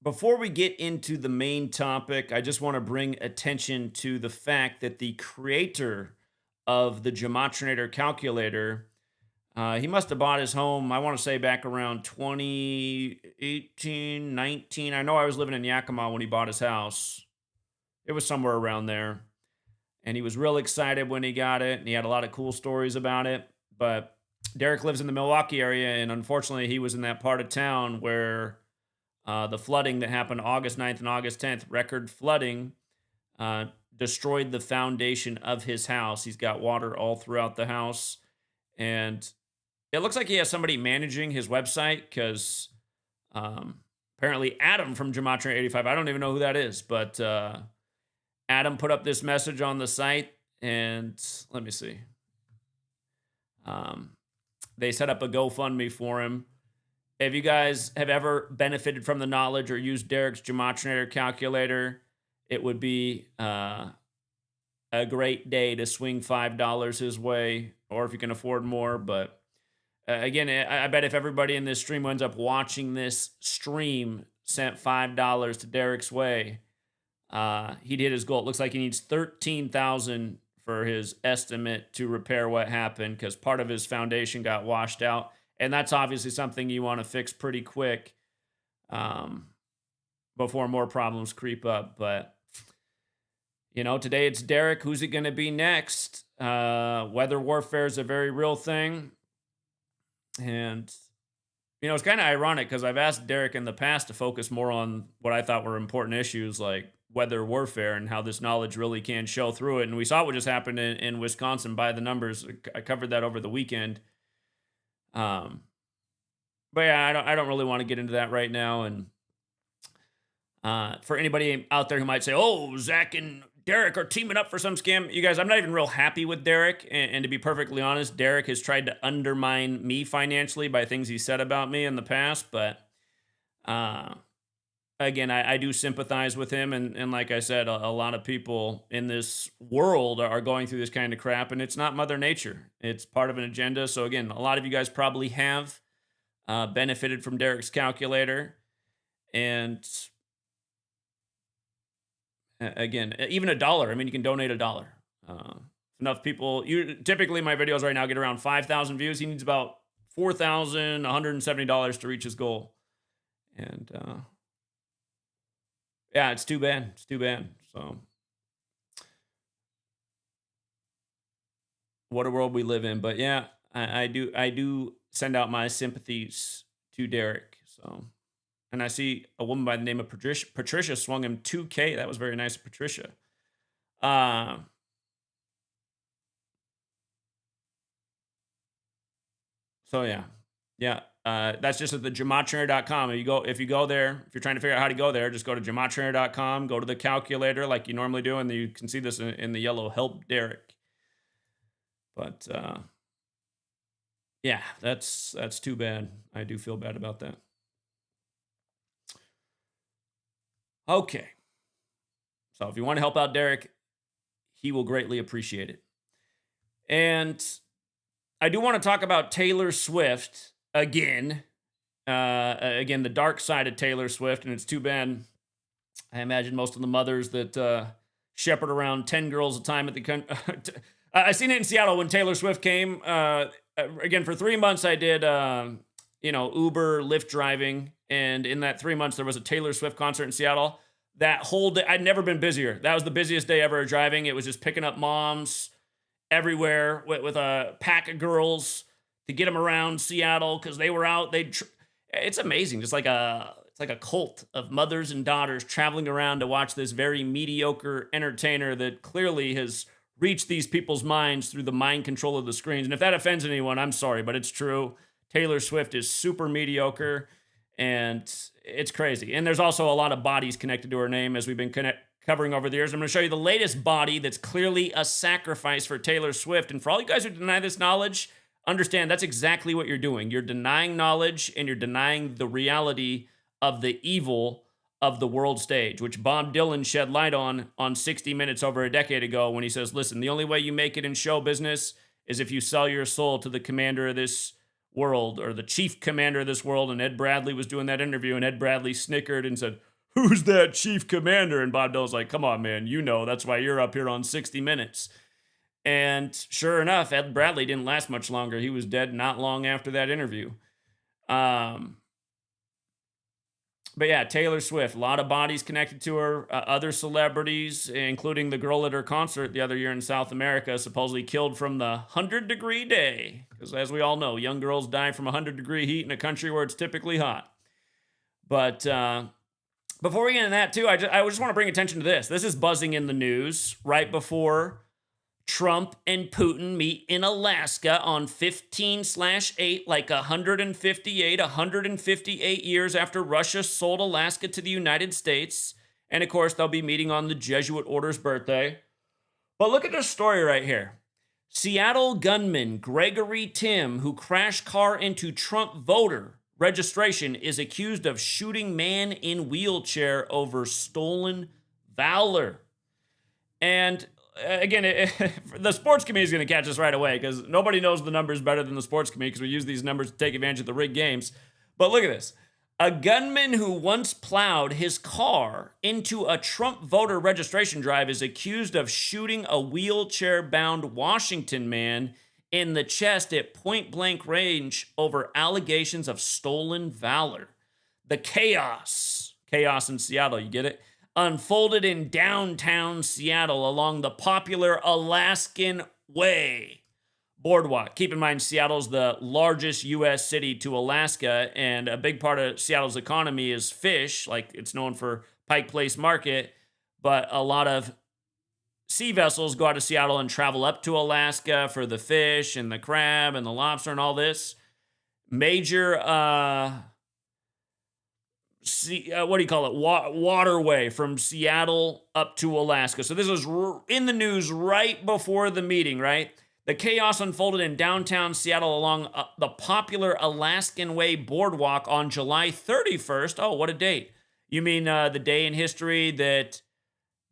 Before we get into the main topic, I just want to bring attention to the fact that the creator of the Gematrinator calculator, he must have bought his home, I want to say back around 2018, 19. I know I was living in Yakima when he bought his house. It was somewhere around there. And he was real excited when he got it. And he had a lot of cool stories about it. But Derek lives in the Milwaukee area. And unfortunately, he was in that part of town where the flooding that happened August 9th and August 10th, record flooding, destroyed the foundation of his house. He's got water all throughout the house. And it looks like he has somebody managing his website because apparently Adam from Gematria85, I don't even know who that is, but Adam put up this message on the site, and let me see. They set up a GoFundMe for him. If you guys have ever benefited from the knowledge or used Derek's Gematrinator calculator, it would be a great day to swing $5 his way, or if you can afford more. But again, I bet if everybody in this stream who ends up watching this stream sent $5 to Derek's way, he'd hit his goal. It looks like he needs $13,000 for his estimate to repair what happened because part of his foundation got washed out. And that's obviously something you want to fix pretty quick before more problems creep up. But, you know, today it's Derek. Who's it going to be next? Weather warfare is a very real thing. And, you know, it's kind of ironic because I've asked Derek in the past to focus more on what I thought were important issues like weather warfare and how this knowledge really can show through it. And we saw what just happened in Wisconsin by the numbers. I covered that over the weekend. But yeah, I don't really want to get into that right now. And for anybody out there who might say, "Oh, Zach and Derek are teaming up for some scam," you guys, I'm not even real happy with Derek. And to be perfectly honest, Derek has tried to undermine me financially by things he said about me in the past. But again, I do sympathize with him. And like I said, a lot of people in this world are going through this kind of crap, and it's not Mother Nature. It's part of an agenda. So again, a lot of you guys probably have benefited from Derek's calculator. And again, even $1. I mean, you can donate $1. Enough people, typically my videos right now get around 5,000 views. He needs about $4,170 to reach his goal. And yeah, it's too bad. It's too bad. So, what a world we live in. But yeah, I do send out my sympathies to Derek. So, and I see a woman by the name of Patricia swung him $2K. That was very nice of Patricia. So yeah. That's just at the gematrinator.com. If you go there, if you're trying to figure out how to go there, just go to gematrinator.com, go to the calculator like you normally do, and you can see this in the yellow help Derek. But yeah, that's too bad. I do feel bad about that. Okay. So if you want to help out Derek, he will greatly appreciate it. And I do want to talk about Taylor Swift again. Again, the dark side of Taylor Swift, and it's too bad. I imagine most of the mothers that shepherd around 10 girls at a time at the I seen it in Seattle when Taylor Swift came. Again, for 3 months I did Uber, Lyft driving, and in that 3 months there was a Taylor Swift concert in Seattle. That whole day, I'd never been busier. That was the busiest day ever driving. It was just picking up moms everywhere with a pack of girls to get them around Seattle because they were out. It's amazing. It's like a cult of mothers and daughters traveling around to watch this very mediocre entertainer that clearly has reached these people's minds through the mind control of the screens. And if that offends anyone, I'm sorry, but it's true. Taylor Swift is super mediocre, and it's crazy. And there's also a lot of bodies connected to her name, as we've been covering over the years. I'm going to show you the latest body that's clearly a sacrifice for Taylor Swift. And for all you guys who deny this knowledge, understand that's exactly what you're doing. You're denying knowledge, and you're denying the reality of the evil of the world stage, which Bob Dylan shed light on 60 Minutes over a decade ago when he says, listen, the only way you make it in show business is if you sell your soul to the commander of this world, or the chief commander of this world. And Ed Bradley was doing that interview, and Ed Bradley snickered and said, who's that chief commander? And Bob Dylan's like, come on, man, you know, that's why you're up here on 60 Minutes. And sure enough, Ed Bradley didn't last much longer. He was dead not long after that interview. But yeah, Taylor Swift, a lot of bodies connected to her. Other celebrities, including the girl at her concert the other year in South America, supposedly killed from the 100-degree day. Because as we all know, young girls die from 100-degree heat in a country where it's typically hot. But before we get into that too, I just want to bring attention to this. This is buzzing in the news right before Trump and Putin meet in Alaska on 15/8, like 158 years after Russia sold Alaska to the United States. And of course, they'll be meeting on the Jesuit order's birthday. But look at this story right here. Seattle gunman Gregory Tim, who crashed car into Trump voter registration, is accused of shooting man in wheelchair over stolen valor. And again, the sports committee is going to catch us right away because nobody knows the numbers better than the sports committee because we use these numbers to take advantage of the rigged games. But look at this. A gunman who once plowed his car into a Trump voter registration drive is accused of shooting a wheelchair-bound Washington man in the chest at point-blank range over allegations of stolen valor. The chaos in Seattle, you get it? Unfolded in downtown Seattle along the popular Alaskan Way boardwalk. Keep in mind, Seattle's the largest U.S. city to Alaska, and a big part of Seattle's economy is fish. Like, it's known for Pike Place Market, but a lot of sea vessels go out of Seattle and travel up to Alaska for the fish and the crab and the lobster and all this. Major waterway from Seattle up to Alaska. So this was in the news right before the meeting, right? The chaos unfolded in downtown Seattle along the popular Alaskan Way boardwalk on July 31st. Oh, what a date. You mean the day in history that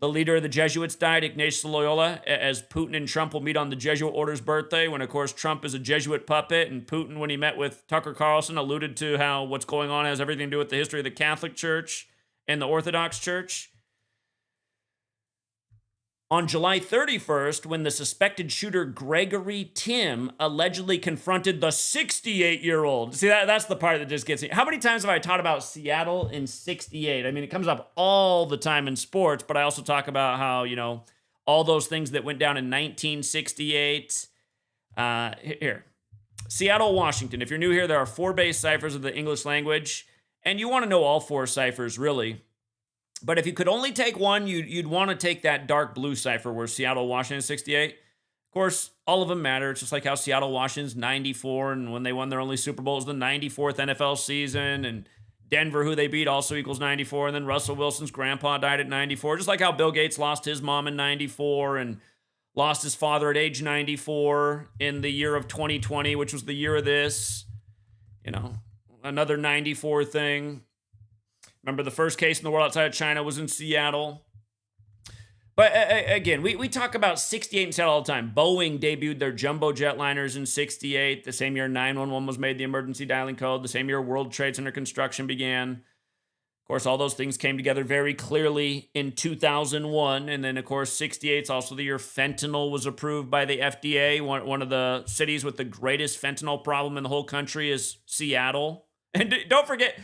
the leader of the Jesuits died, Ignatius Loyola, as Putin and Trump will meet on the Jesuit order's birthday, when, of course, Trump is a Jesuit puppet, and Putin, when he met with Tucker Carlson, alluded to how what's going on has everything to do with the history of the Catholic Church and the Orthodox Church. On July 31st, when the suspected shooter Gregory Tim allegedly confronted the 68-year-old. See, that's the part that just gets me. How many times have I taught about Seattle in 68? I mean, it comes up all the time in sports, but I also talk about how, you know, all those things that went down in 1968. Here. Seattle, Washington. If you're new here, there are 4 base ciphers of the English language, and you want to know all 4 ciphers, really. But if you could only take one, you'd want to take that dark blue cipher where Seattle, Washington, 68. Of course, all of them matter. It's just like how Seattle, Washington's 94, and when they won their only Super Bowl, it was the 94th NFL season, and Denver, who they beat, also equals 94, and then Russell Wilson's grandpa died at 94, just like how Bill Gates lost his mom in 94 and lost his father at age 94 in the year of 2020, which was the year of this. You know, another 94 thing. Remember, the first case in the world outside of China was in Seattle. But again, we talk about 68 in Seattle all the time. Boeing debuted their jumbo jetliners in 68. The same year 911 was made the emergency dialing code. The same year World Trade Center construction began. Of course, all those things came together very clearly in 2001. And then, of course, 68 is also the year fentanyl was approved by the FDA. One of the cities with the greatest fentanyl problem in the whole country is Seattle. And don't forget,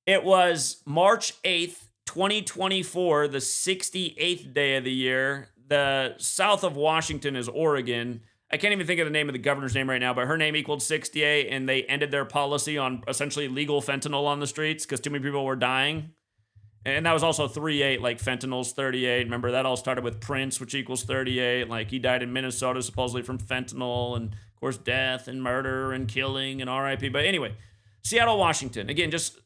it was March 8th, 2024, the 68th day of the year. The south of Washington is Oregon. I can't even think of the name of the governor's name right now, but her name equaled 68, and they ended their policy on essentially legal fentanyl on the streets because too many people were dying. And that was also 38, like fentanyl's 38. Remember, that all started with Prince, which equals 38. Like, he died in Minnesota supposedly from fentanyl, and of course death and murder and killing and RIP. But anyway, Seattle, Washington. Again, just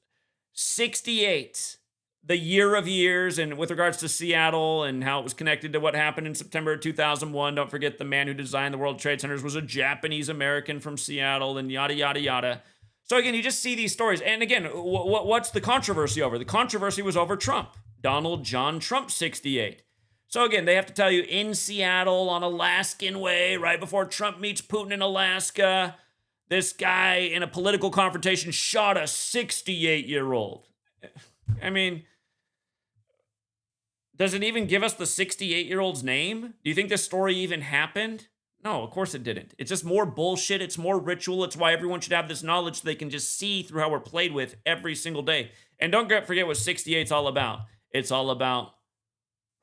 68, the year of years, and with regards to Seattle and how it was connected to what happened in September of 2001, don't forget the man who designed the World Trade Centers was a Japanese-American from Seattle, and yada, yada, yada. So again, you just see these stories. And again, what's the controversy over? The controversy was over Trump. Donald John Trump, 68. So again, they have to tell you, in Seattle on Alaskan Way, right before Trump meets Putin in Alaska, this guy in a political confrontation shot a 68-year-old. I mean, does it even give us the 68-year-old's name? Do you think this story even happened? No, of course it didn't. It's just more bullshit. It's more ritual. It's why everyone should have this knowledge so they can just see through how we're played with every single day. And don't forget what 68's all about. It's all about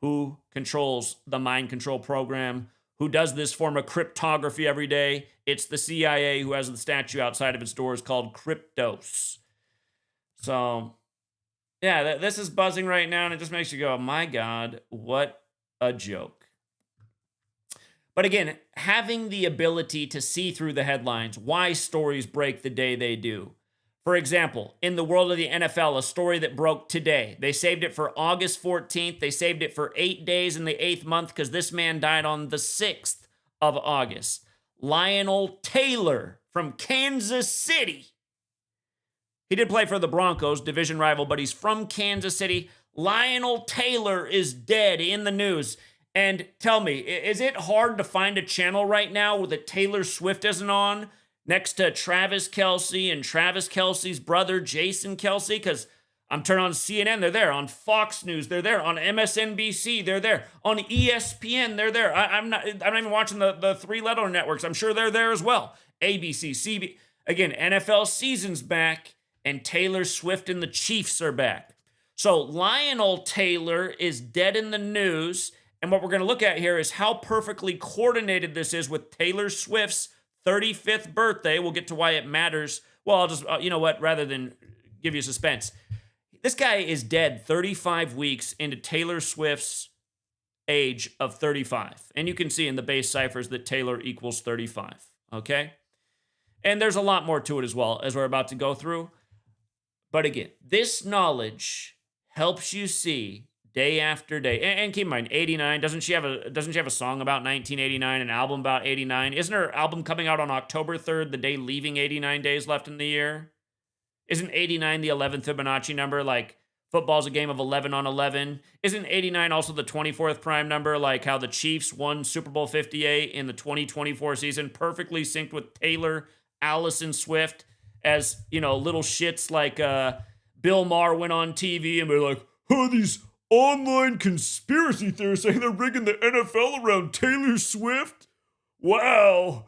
who controls the mind control program, who does this form of cryptography every day. It's the CIA who has the statue outside of its doors called Cryptos. So, yeah, this is buzzing right now, and it just makes you go, my God, what a joke. But again, having the ability to see through the headlines, why stories break the day they do. For example, in the world of the NFL, a story that broke today. They saved it for August 14th. They saved it for 8 days in the 8th month because this man died on the 6th of August. Lionel Taylor from Kansas City. He did play for the Broncos, division rival, but he's from Kansas City. Lionel Taylor is dead in the news. And tell me, is it hard to find a channel right now where the Taylor Swift isn't on next to Travis Kelce and Travis Kelce's brother, Jason Kelce? Because I'm turning on CNN, they're there. On Fox News, they're there. On MSNBC, they're there. On ESPN, they're there. I'm not even watching the three-letter networks. I'm sure they're there as well. ABC, CB. Again, NFL season's back, and Taylor Swift and the Chiefs are back. So Lionel Taylor is dead in the news. And what we're going to look at here is how perfectly coordinated this is with Taylor Swift's 35th birthday. We'll get to why it matters. Well, I'll just, you know what, rather than give you suspense. This guy is dead 35 weeks into Taylor Swift's age of 35. And you can see in the base ciphers that Taylor equals 35, okay? And there's a lot more to it as well, as we're about to go through. But again, this knowledge helps you see day after day. And keep in mind, 89, doesn't she have a song about 1989, an album about 89? Isn't her album coming out on October 3rd, the day leaving 89 days left in the year? Isn't 89 the 11th Fibonacci number? Like, football's a game of 11 on 11. Isn't 89 also the 24th prime number? Like how the Chiefs won Super Bowl 58 in the 2024 season, perfectly synced with Taylor, Allison Swift, as, you know, little shits like Bill Maher went on TV and they're like, oh, these online conspiracy theorists saying they're rigging the NFL around Taylor Swift? Wow.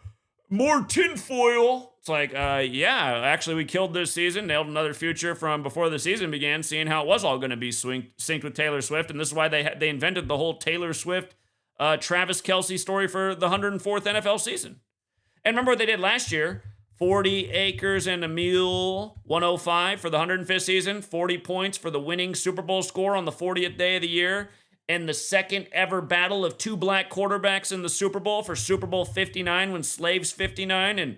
More tinfoil. It's like, yeah, actually we killed this season, nailed another future from before the season began, seeing how it was all going to be synced with Taylor Swift. And this is why they invented the whole Taylor Swift, Travis Kelce story for the 104th NFL season. And remember what they did last year? 40 acres and a mule, 105 for the 105th season, 40 points for the winning Super Bowl score on the 40th day of the year, and the second ever battle of two black quarterbacks in the Super Bowl for Super Bowl 59 when Slaves 59, and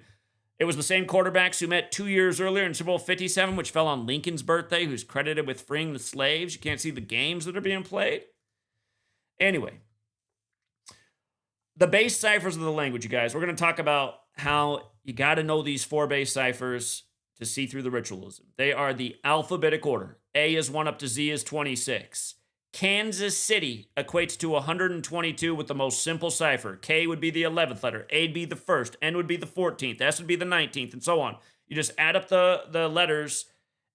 it was the same quarterbacks who met 2 years earlier in Super Bowl 57, which fell on Lincoln's birthday, who's credited with freeing the slaves. You can't see the games that are being played. Anyway, the base ciphers of the language, you guys. We're going to talk about how you got to know these 4 base ciphers to see through the ritualism. They are the alphabetic order. A is 1 up to Z is 26. Kansas City equates to 122 with the most simple cipher. K would be the 11th letter. A would be the 1st. N would be the 14th. S would be the 19th, and so on. You just add up the letters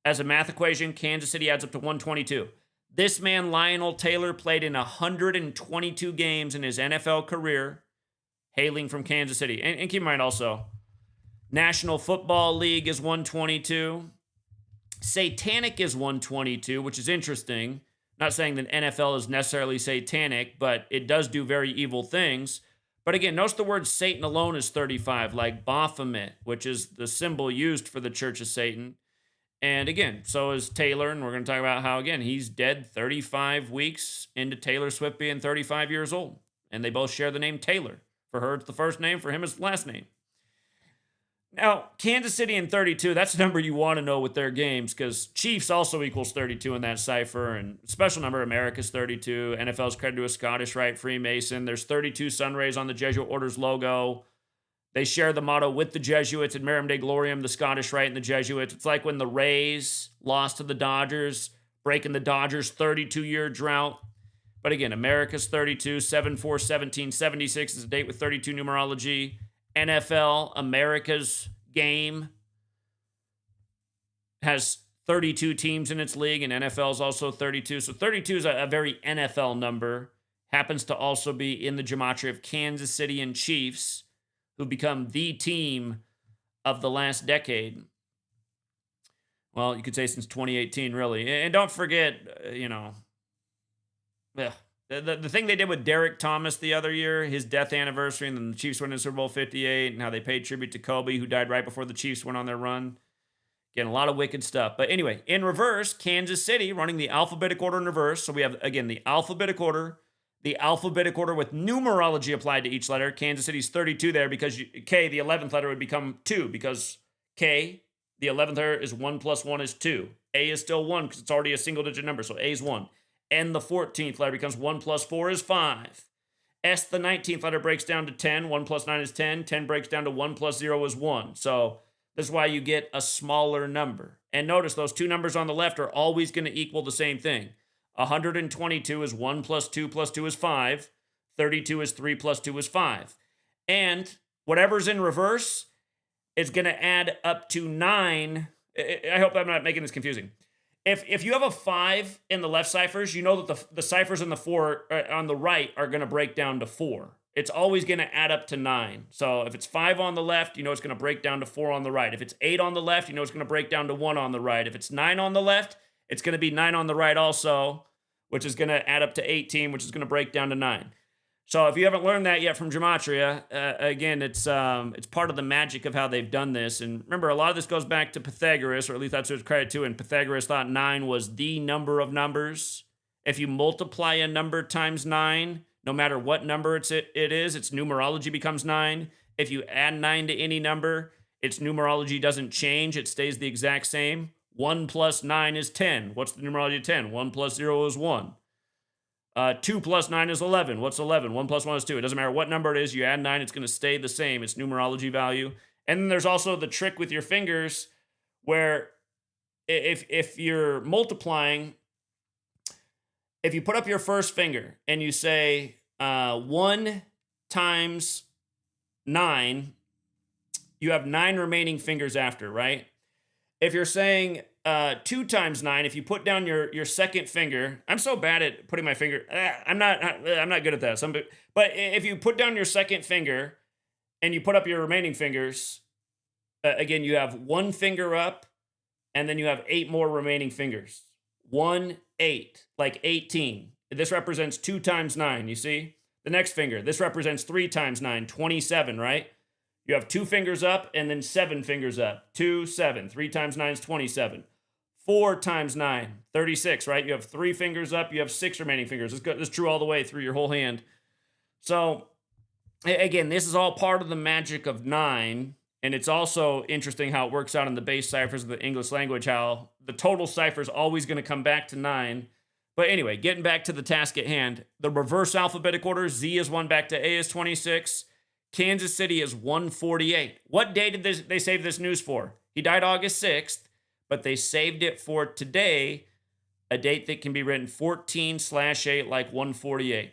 as a math equation. Kansas City adds up to 122. This man, Lionel Taylor, played in 122 games in his NFL career, hailing from Kansas City. And keep in mind also, National Football League is 122. Satanic is 122, which is interesting. Not saying that NFL is necessarily satanic, but it does do very evil things. But again, notice the word Satan alone is 35, like Baphomet, which is the symbol used for the Church of Satan. And again, so is Taylor, and we're going to talk about how, again, he's dead 35 weeks into Taylor Swift being 35 years old. And they both share the name Taylor. For her, it's the first name. For him, it's the last name. Now, Kansas City and 32, that's the number you want to know with their games, because Chiefs also equals 32 in that cipher, and special number, America's 32. NFL's credited to a Scottish Rite Freemason. There's 32 sun rays on the Jesuit Order's logo. They share the motto with the Jesuits, ad Merum Dei Gloriam, the Scottish Rite and the Jesuits. It's like when the Rays lost to the Dodgers, breaking the Dodgers' 32-year drought. But again, America's 32, 7/4/1776 is a date with 32 numerology. NFL, America's game, has 32 teams in its league, and NFL is also 32. So 32 is a very NFL number. Happens to also be in the gematria of Kansas City and Chiefs, who become the team of the last decade. Well, you could say since 2018, really. And don't forget, the thing they did with Derek Thomas the other year, his death anniversary, and then the Chiefs winning Super Bowl 58, and how they paid tribute to Kobe, who died right before the Chiefs went on their run. Again, a lot of wicked stuff. But anyway, in reverse, Kansas City running the alphabetic order in reverse. So we have, again, the alphabetic order with numerology applied to each letter. Kansas City's 32 there because K, the 11th letter, would become 2 because K, the 11th letter, is 1 plus 1 is 2. A is still 1 because it's already a single-digit number, so A is 1. N, the 14th letter, becomes 1 plus 4 is 5. S, the 19th letter, breaks down to 10. 1 plus 9 is 10. 10 breaks down to 1 plus 0 is 1. So this is why you get a smaller number. And notice those two numbers on the left are always going to equal the same thing. 122 is 1 plus 2 is 5. 32 is 3 plus 2 is 5. And whatever's in reverse is going to add up to 9. I hope I'm not making this confusing. If you have a 5 in the left ciphers, you know that the ciphers in the 4 on the right are going to break down to 4. It's always going to add up to 9. So if it's 5 on the left, you know it's going to break down to 4 on the right. If it's 8 on the left, you know it's going to break down to 1 on the right. If it's 9 on the left, it's going to be 9 on the right also, which is going to add up to 18, which is going to break down to 9. So if you haven't learned that yet from Gematria, again, it's part of the magic of how they've done this. And remember, a lot of this goes back to Pythagoras, or at least that's what it's credit to. And Pythagoras thought 9 was the number of numbers. If you multiply a number times 9, no matter what number it is, its numerology becomes 9. If you add 9 to any number, its numerology doesn't change. It stays the exact same. 1 plus 9 is 10. What's the numerology of 10? 1 plus 0 is 1. 2 plus 9 is 11. What's 11? 1 plus 1 is 2. It doesn't matter what number it is. You add 9, it's going to stay the same. Its numerology value. And then there's also the trick with your fingers where if you're multiplying, if you put up your first finger and you say 1 times 9, you have 9 remaining fingers after, right? If you're saying 2 times 9, if you put down your second finger, I'm so bad at putting my finger. I'm not good at that. But if you put down your second finger and you put up your remaining fingers, again, you have 1 finger up, and then you have 8 more remaining fingers. 1, 8, like 18. This represents 2 times 9. You see the next finger. This represents 3 times 9, 27, right? You have 2 fingers up and then 7 fingers up. 2, 7. 3 times 9 is 27. 4 times 9, 36, right? You have 3 fingers up. You have 6 remaining fingers. This is true all the way through your whole hand. So, again, this is all part of the magic of 9. And it's also interesting how it works out in the base ciphers of the English language, how the total cipher is always going to come back to 9. But anyway, getting back to the task at hand, the reverse alphabetic order, Z is 1 back to A is 26. Kansas City is 148. What day did they save this news for? He died August 6th, but they saved it for today, a date that can be written 14/8 like 148.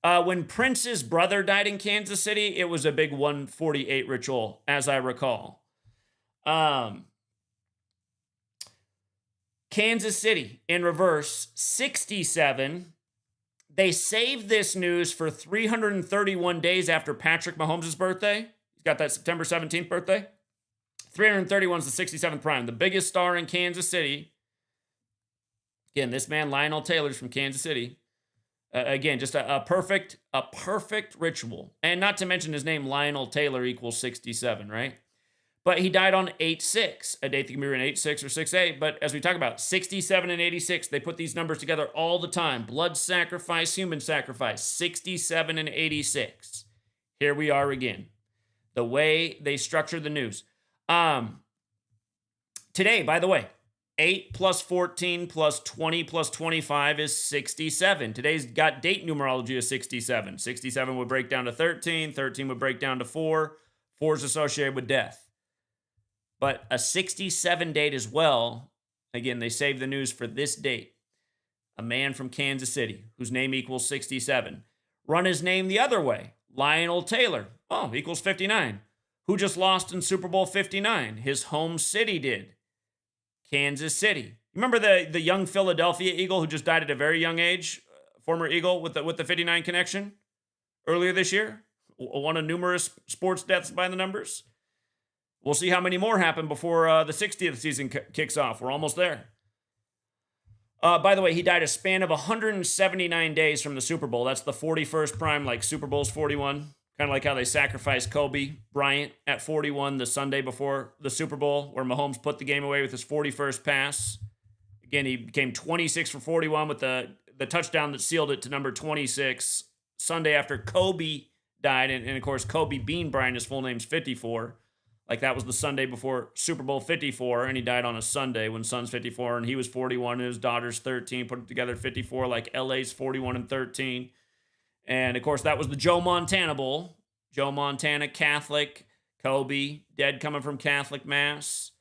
When Prince's brother died in Kansas City, it was a big 148 ritual, as I recall. Kansas City, in reverse, 67. They saved this news for 331 days after Patrick Mahomes' birthday. He's got that September 17th birthday. 331 is the 67th prime. The biggest star in Kansas City. Again, this man, Lionel Taylor, is from Kansas City. Again, just a perfect ritual. And not to mention his name, Lionel Taylor, equals 67, right? But he died on 8/6, a date that can be written 8/6 or 6/8. But as we talk about, 67 and 86, they put these numbers together all the time. Blood sacrifice, human sacrifice, 67 and 86. Here we are again. The way they structure the news. Today, by the way, 8 plus 14 plus 20 plus 25 is 67. Today's got date numerology of 67. 67 would break down to 13. 13 would break down to 4. 4 is associated with death. But a 67 date as well. Again, they saved the news for this date. A man from Kansas City, whose name equals 67. Run his name the other way. Lionel Taylor. Oh, equals 59. Who just lost in Super Bowl 59? His home city did. Kansas City. Remember the young Philadelphia Eagle who just died at a very young age, former Eagle with the 59 connection earlier this year? One of numerous sports deaths by the numbers. We'll see how many more happen before the 60th season kicks off. We're almost there. By the way, he died a span of 179 days from the Super Bowl. That's the 41st prime, like Super Bowl's 41. Kind of like how they sacrificed Kobe Bryant at 41 the Sunday before the Super Bowl, where Mahomes put the game away with his 41st pass. Again, he became 26 for 41 with the touchdown that sealed it to number 26 Sunday after Kobe died. And of course, Kobe Bean Bryant, his full name's 54. Like that was the Sunday before Super Bowl 54, and he died on a Sunday when Son's 54, and he was 41, and his daughter's 13, put it together 54, like LA's 41 and 13. And of course, that was the Joe Montana Bowl. Joe Montana, Catholic, Kobe, dead coming from Catholic Mass.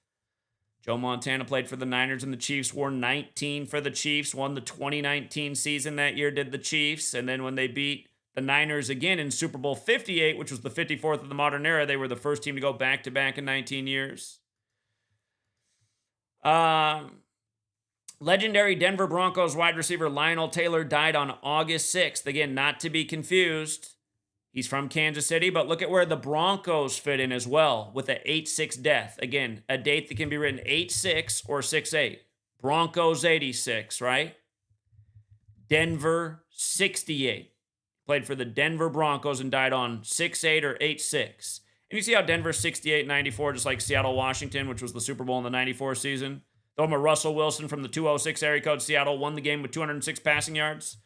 Joe Montana played for the Niners and the Chiefs, wore 19 for the Chiefs, won the 2019 season that year, did the Chiefs, and then when they beat the Niners again in Super Bowl 58, which was the 54th of the modern era, they were the first team to go back-to-back in 19 years. Legendary Denver Broncos wide receiver Lionel Taylor died on August 6th. Again, not to be confused. He's from Kansas City, but look at where the Broncos fit in as well with an 8-6 death. Again, a date that can be written 8-6 or 6-8. Broncos 86, right? Denver 68. Played for the Denver Broncos and died on 6-8 or 8-6. And you see how Denver 68-94, just like Seattle, Washington, which was the Super Bowl in the 94 season. The one where Russell Wilson from the 206 area code Seattle won the game with 206 passing yards.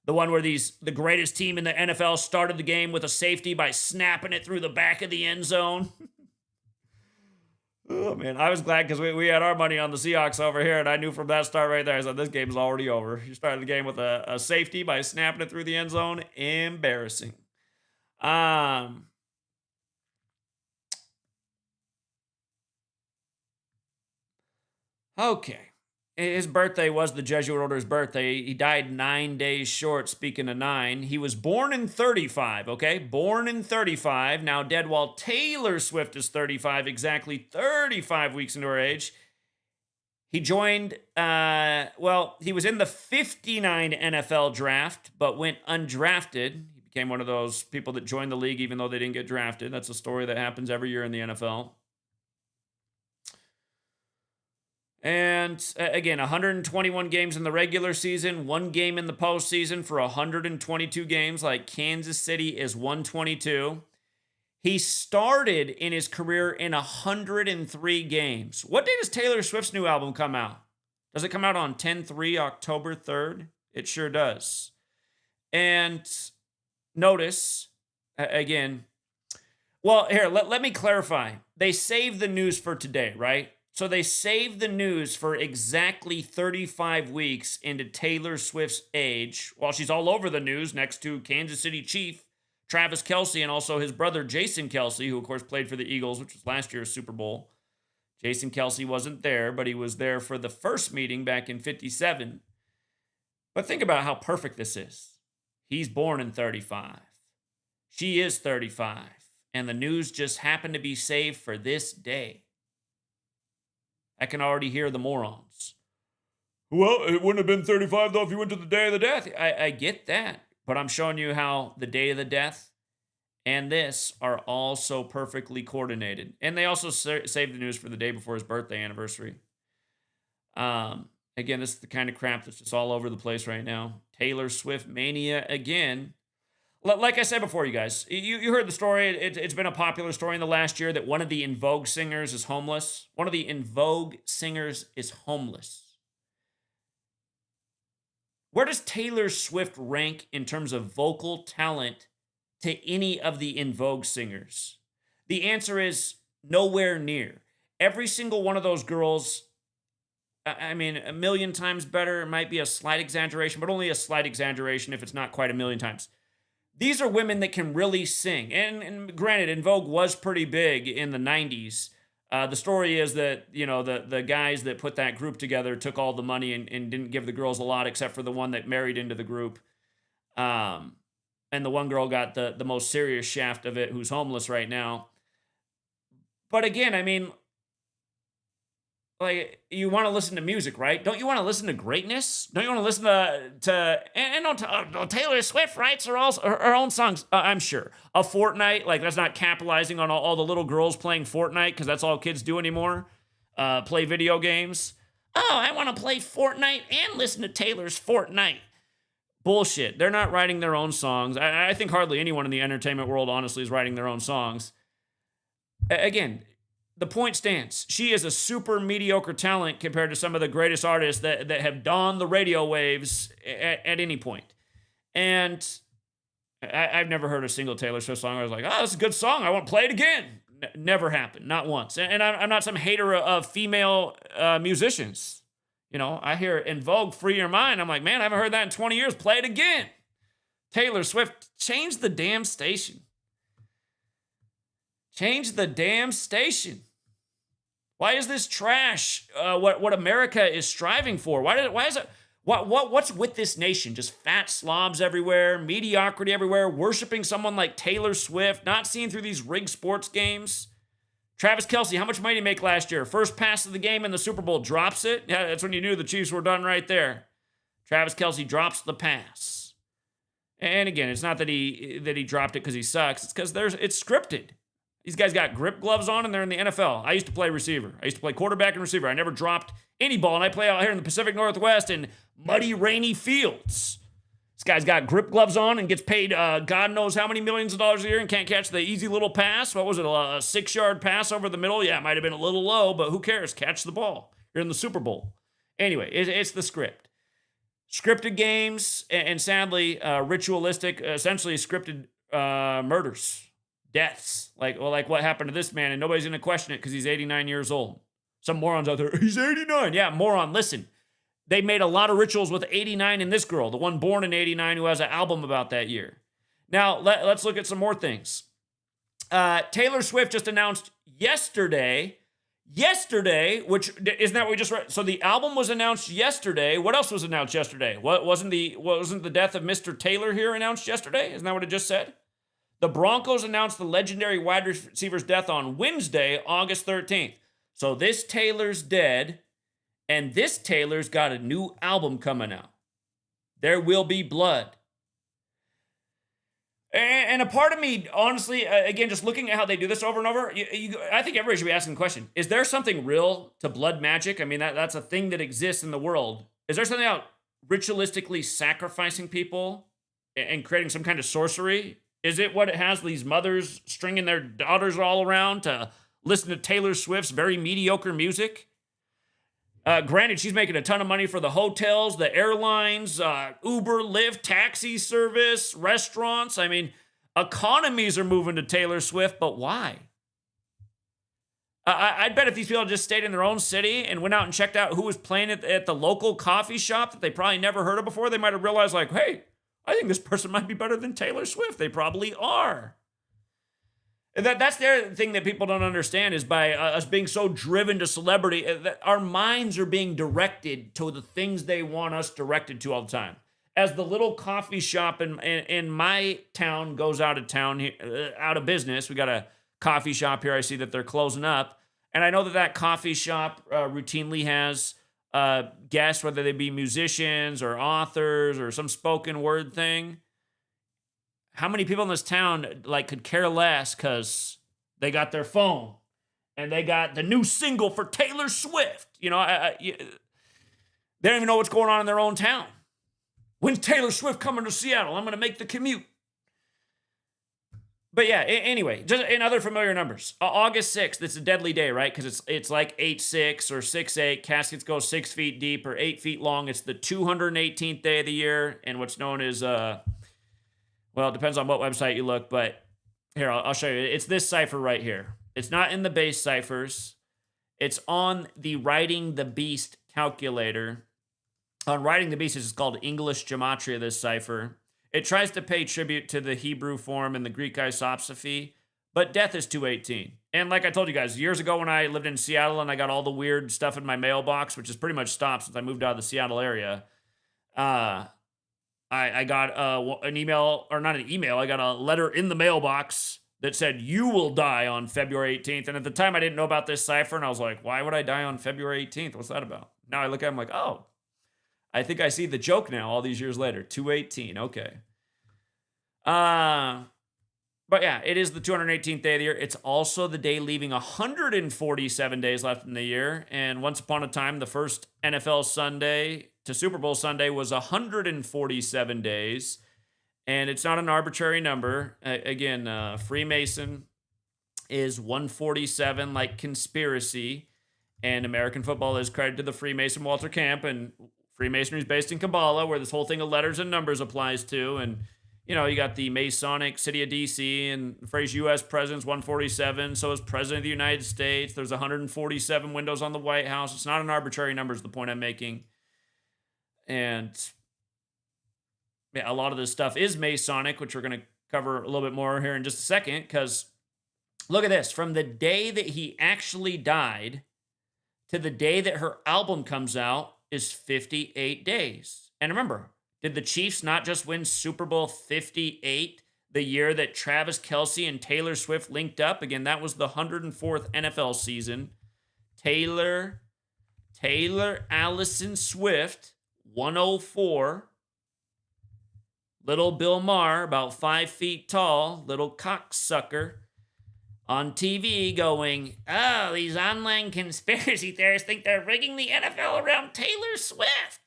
The one where the greatest team in the NFL started the game with a safety by snapping it through the back of the end zone. Oh, man, I was glad because we had our money on the Seahawks over here, and I knew from that start right there, I said, this game's already over. You started the game with a safety by snapping it through the end zone. Embarrassing. Okay. His birthday was the Jesuit Order's birthday. He died 9 days short, speaking of 9. He was born in 35, okay? Born in 35, now dead while Taylor Swift is 35, exactly 35 weeks into her age. He joined, he was in the 59 NFL draft, but went undrafted. He became one of those people that joined the league even though they didn't get drafted. That's a story that happens every year in the NFL. And again, 121 games in the regular season, 1 game in the postseason for 122 games, like Kansas City is 122. He started in his career in 103 games. What day does Taylor Swift's new album come out? Does it come out on 10/3, October 3rd? It sure does. And notice, again, well, here, let me clarify. They saved the news for today, right? So they saved the news for exactly 35 weeks into Taylor Swift's age, while she's all over the news next to Kansas City Chief Travis Kelce and also his brother Jason Kelce, who of course played for the Eagles, which was last year's Super Bowl. Jason Kelce wasn't there, but he was there for the first meeting back in 57. But think about how perfect this is. He's born in 35. She is 35. And the news just happened to be saved for this day. I can already hear the morons. Well, it wouldn't have been 35, though, if you went to the day of the death. I get that. But I'm showing you how the day of the death and this are all so perfectly coordinated. And they also saved the news for the day before his birthday anniversary. Again, this is the kind of crap that's just all over the place right now. Taylor Swift mania again. Like I said before, you guys, you heard the story. It's been a popular story in the last year that one of the En Vogue singers is homeless. One of the En Vogue singers is homeless. Where does Taylor Swift rank in terms of vocal talent to any of the En Vogue singers? The answer is nowhere near. Every single one of those girls, I mean, a million times better. It might be a slight exaggeration, but only a slight exaggeration if it's not quite a million times. These are women that can really sing. And granted, En Vogue was pretty big in the 90s. The story is that, you know, the guys that put that group together took all the money and didn't give the girls a lot except for the one that married into the group. And the one girl got the most serious shaft of it, who's homeless right now. But again, I mean, like you want to listen to music, right? Don't you want to listen to greatness? Don't you want to listen to Taylor Swift writes her own songs? I'm sure a Fortnite, like that's not capitalizing on all the little girls playing Fortnite because that's all kids do anymore. Play video games. Oh, I want to play Fortnite and listen to Taylor's Fortnite. Bullshit. They're not writing their own songs. I think hardly anyone in the entertainment world, honestly, is writing their own songs. Again, the point stands. She is a super mediocre talent compared to some of the greatest artists that have donned the radio waves at any point. And I've never heard a single Taylor Swift song where I was like, oh, that's a good song. I want to play it again. Never happened. Not once. And I'm not some hater of female musicians. You know, I hear In Vogue, Free Your Mind. I'm like, man, I haven't heard that in 20 years. Play it again. Taylor Swift, change the damn station. Change the damn station. Why is this trash what America is striving for? Why is it? What's with this nation? Just fat slobs everywhere, mediocrity everywhere, worshiping someone like Taylor Swift, not seeing through these rigged sports games. Travis Kelce, how much money did he make last year? First pass of the game in the Super Bowl, drops it. Yeah, that's when you knew the Chiefs were done right there. Travis Kelce drops the pass. And again, it's not that he dropped it because he sucks. It's because it's scripted. These guys got grip gloves on and they're in the NFL. I used to play receiver. I used to play quarterback and receiver. I never dropped any ball, and I play out here in the Pacific Northwest in muddy, rainy fields. This guy's got grip gloves on and gets paid God knows how many millions of dollars a year and can't catch the easy little pass. What was it, a 6-yard pass over the middle? Yeah, it might have been a little low, but who cares? Catch the ball. You're in the Super Bowl. Anyway, it's the script. Scripted games and sadly, ritualistic, essentially scripted murders. Deaths, like what happened to this man, and nobody's gonna question it because he's 89 years old. Some morons out there, he's 89. Yeah, moron, listen. They made a lot of rituals with 89 in this girl, the one born in 89 who has an album about that year. Now, let's look at some more things. Taylor Swift just announced yesterday, which isn't that what we just read? So the album was announced yesterday. What else was announced yesterday? Wasn't the death of Mr. Taylor here announced yesterday? Isn't that what it just said? The Broncos announced the legendary wide receiver's death on Wednesday, August 13th. So this Taylor's dead, and this Taylor's got a new album coming out. There Will Be Blood. And a part of me, honestly, again, just looking at how they do this over and over, I think everybody should be asking the question, is there something real to blood magic? I mean, that's a thing that exists in the world. Is there something about ritualistically sacrificing people and creating some kind of sorcery? Is it what it has these mothers stringing their daughters all around to listen to Taylor Swift's very mediocre music? Granted, she's making a ton of money for the hotels, the airlines, Uber, Lyft, taxi service, restaurants. I mean, economies are moving to Taylor Swift, but why? I'd bet if these people just stayed in their own city and went out and checked out who was playing at the local coffee shop that they probably never heard of before, they might have realized like, hey, I think this person might be better than Taylor Swift. They probably are. And that's the other thing that people don't understand is by us being so driven to celebrity, that our minds are being directed to the things they want us directed to all the time. As the little coffee shop in my town goes out of business, we got a coffee shop here. I see that they're closing up. And I know that coffee shop routinely has guests, whether they be musicians or authors or some spoken word thing. How many people in this town could care less because they got their phone and they got the new single for Taylor Swift? You know, they don't even know what's going on in their own town. When's Taylor Swift coming to Seattle? I'm going to make the commute. But yeah, anyway, just in other familiar numbers, August 6th, it's a deadly day, right? Because it's like 8'6" or 6'8". Caskets go 6 feet deep or 8 feet long. It's the 218th day of the year, and what's known as, well, it depends on what website you look, but here, I'll show you. It's this cipher right here. It's not in the base ciphers. It's on the Writing the Beast calculator. On Writing the Beast, it's called English Gematria, this cipher. It tries to pay tribute to the Hebrew form and the Greek isopsephy, but death is 218. And like I told you guys, years ago when I lived in Seattle and I got all the weird stuff in my mailbox, which has pretty much stopped since I moved out of the Seattle area, I got an email, or not an email, I got a letter in the mailbox that said, you will die on February 18th. And at the time, I didn't know about this cipher. And I was like, why would I die on February 18th? What's that about? Now I look at it, I'm like, oh, I think I see the joke now all these years later. 218. Okay. But yeah, it is the 218th day of the year. It's also the day leaving 147 days left in the year. And once upon a time, the first NFL Sunday to Super Bowl Sunday was 147 days. And it's not an arbitrary number. Again, Freemason is 147, like conspiracy. And American football is credited to the Freemason Walter Camp. And Freemasonry is based in Kabbalah, where this whole thing of letters and numbers applies to. And you know, you got the Masonic City of D.C. and the phrase U.S. President's 147. So is President of the United States. There's 147 windows on the White House. It's not an arbitrary number is the point I'm making. And yeah, a lot of this stuff is Masonic, which we're going to cover a little bit more here in just a second. Because look at this. From the day that he actually died to the day that her album comes out is 58 days. And remember, did the Chiefs not just win Super Bowl 58 the year that Travis Kelce and Taylor Swift linked up? Again, that was the 104th NFL season. Taylor Allison Swift, 104. Little Bill Maher, about 5 feet tall, little cocksucker, on TV going, oh, these online conspiracy theorists think they're rigging the NFL around Taylor Swift.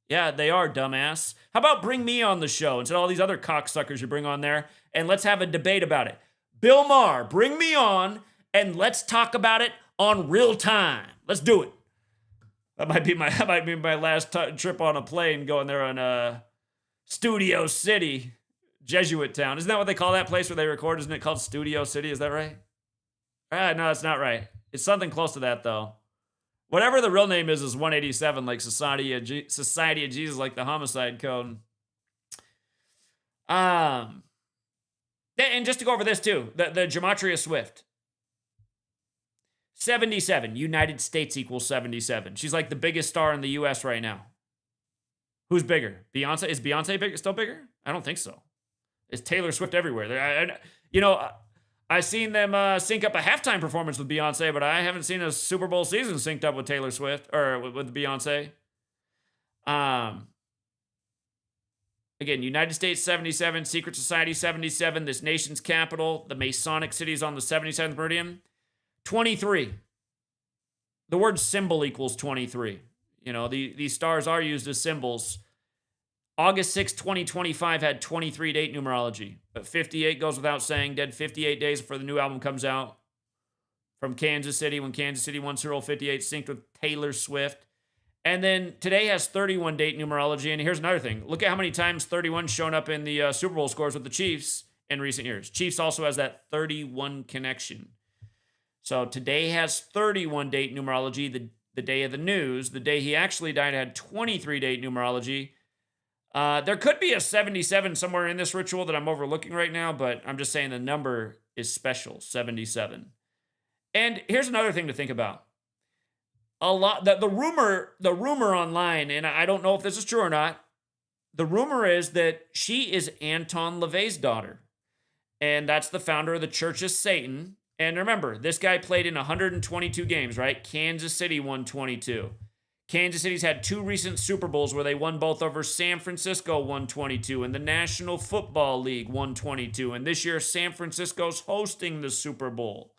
Yeah, they are, dumbass. How about bring me on the show instead of all these other cocksuckers you bring on there, and let's have a debate about it. Bill Maher, bring me on, and let's talk about it on real time. Let's do it. That might be my last trip on a plane going there on Studio City, Jesuit town. Isn't that what they call that place where they record? Isn't it called Studio City? Is that right? No, that's not right. It's something close to that, though. Whatever the real name is 187, like Society of Jesus, like the homicide code. And just to go over this too, the Gematria Swift. 77, United States equals 77. She's like the biggest star in the U.S. right now. Who's bigger? Beyonce? Is Beyonce still bigger? I don't think so. It's Taylor Swift everywhere. I've seen them sync up a halftime performance with Beyonce, but I haven't seen a Super Bowl season synced up with Taylor Swift or with Beyonce. Again, United States 77, Secret Society 77, this nation's capital, the Masonic cities on the 77th meridian. 23. The word symbol equals 23. You know, these stars are used as symbols. August 6, 2025 had 23 date numerology. But 58 goes without saying. Dead 58 days before the new album comes out. From Kansas City, when Kansas City won Super Bowl 58, synced with Taylor Swift. And then today has 31 date numerology. And here's another thing. Look at how many times 31's shown up in the Super Bowl scores with the Chiefs in recent years. Chiefs also has that 31 connection. So today has 31 date numerology. The day of the news, the day he actually died, had 23 date numerology. There could be a 77 somewhere in this ritual that I'm overlooking right now, but I'm just saying the number is special, 77. And here's another thing to think about. The rumor online, and I don't know if this is true or not, the rumor is that she is Anton LaVey's daughter. And that's the founder of the Church of Satan. And remember, this guy played in 122 games, right? Kansas City won 22. Kansas City's had 2 recent Super Bowls where they won both over San Francisco 122 and the National Football League 122. And this year, San Francisco's hosting the Super Bowl.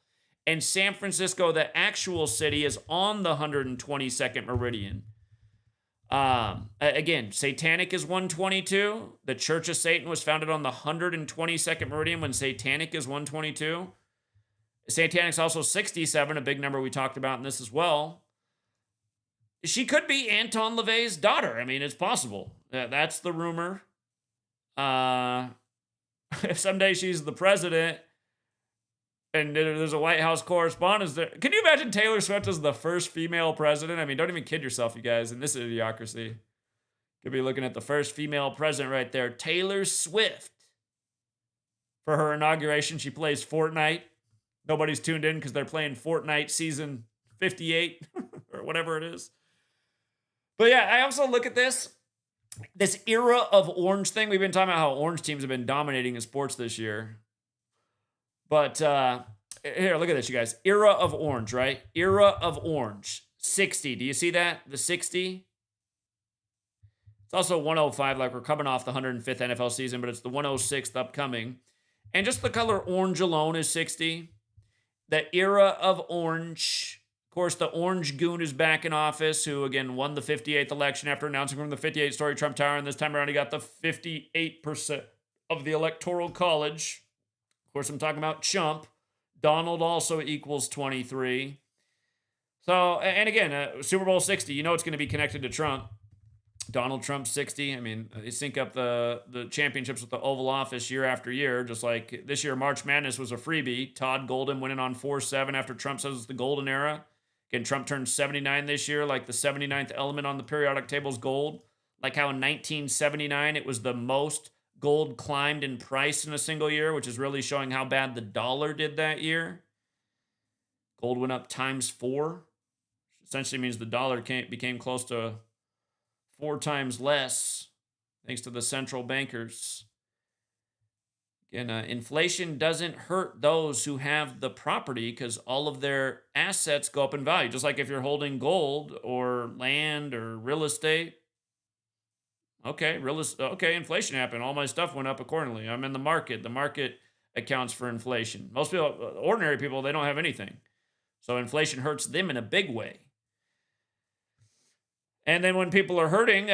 And San Francisco, the actual city, is on the 122nd meridian. Again, Satanic is 122. The Church of Satan was founded on the 122nd meridian when Satanic is 122. Satanic's also 67, a big number we talked about in this as well. She could be Anton LaVey's daughter. I mean, it's possible. That's the rumor. If someday she's the president and there's a White House correspondent there. Can you imagine Taylor Swift as the first female president? I mean, don't even kid yourself, you guys, in this idiocracy. Could be looking at the first female president right there. Taylor Swift. For her inauguration, she plays Fortnite. Nobody's tuned in because they're playing Fortnite season 58 or whatever it is. But yeah, I also look at this era of orange thing. We've been talking about how orange teams have been dominating in sports this year. But here, look at this, you guys. Era of orange, right? Era of orange. 60. Do you see that? The 60? It's also 105, like we're coming off the 105th NFL season, but it's the 106th upcoming. And just the color orange alone is 60. The era of orange. Of course, the orange goon is back in office, who, again, won the 58th election after announcing from the 58-story Trump Tower. And this time around, he got the 58% of the Electoral College. Of course, I'm talking about Chump. Donald also equals 23. So, and again, Super Bowl 60, you know it's going to be connected to Trump. Donald Trump 60. I mean, they sync up the championships with the Oval Office year after year, just like this year, March Madness was a freebie. Todd Golden winning on 4-7 after Trump says it's the golden era. Again, Trump turned 79 this year, like the 79th element on the periodic table is gold. Like how in 1979, it was the most gold climbed in price in a single year, which is really showing how bad the dollar did that year. Gold went up times 4, which essentially means the dollar became close to 4 times less, thanks to the central bankers. Again, inflation doesn't hurt those who have the property because all of their assets go up in value. Just like if you're holding gold or land or real estate. Okay, inflation happened. All my stuff went up accordingly. I'm in the market. The market accounts for inflation. Most people, ordinary people, they don't have anything. So inflation hurts them in a big way. And then when people are hurting,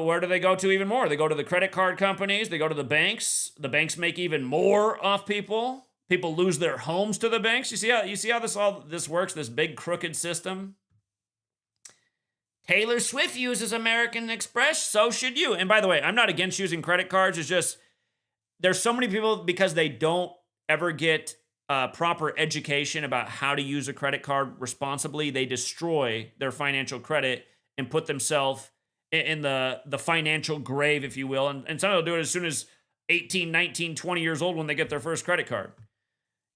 where do they go to even more? They go to the credit card companies. They go to the banks. The banks make even more off people. People lose their homes to the banks. You see how this works, this big crooked system? Taylor Swift uses American Express, so should you. And by the way, I'm not against using credit cards. It's just there's so many people, because they don't ever get proper education about how to use a credit card responsibly, they destroy their financial credit and put themselves in the financial grave, if you will. And some will do it as soon as 18, 19, 20 years old when they get their first credit card.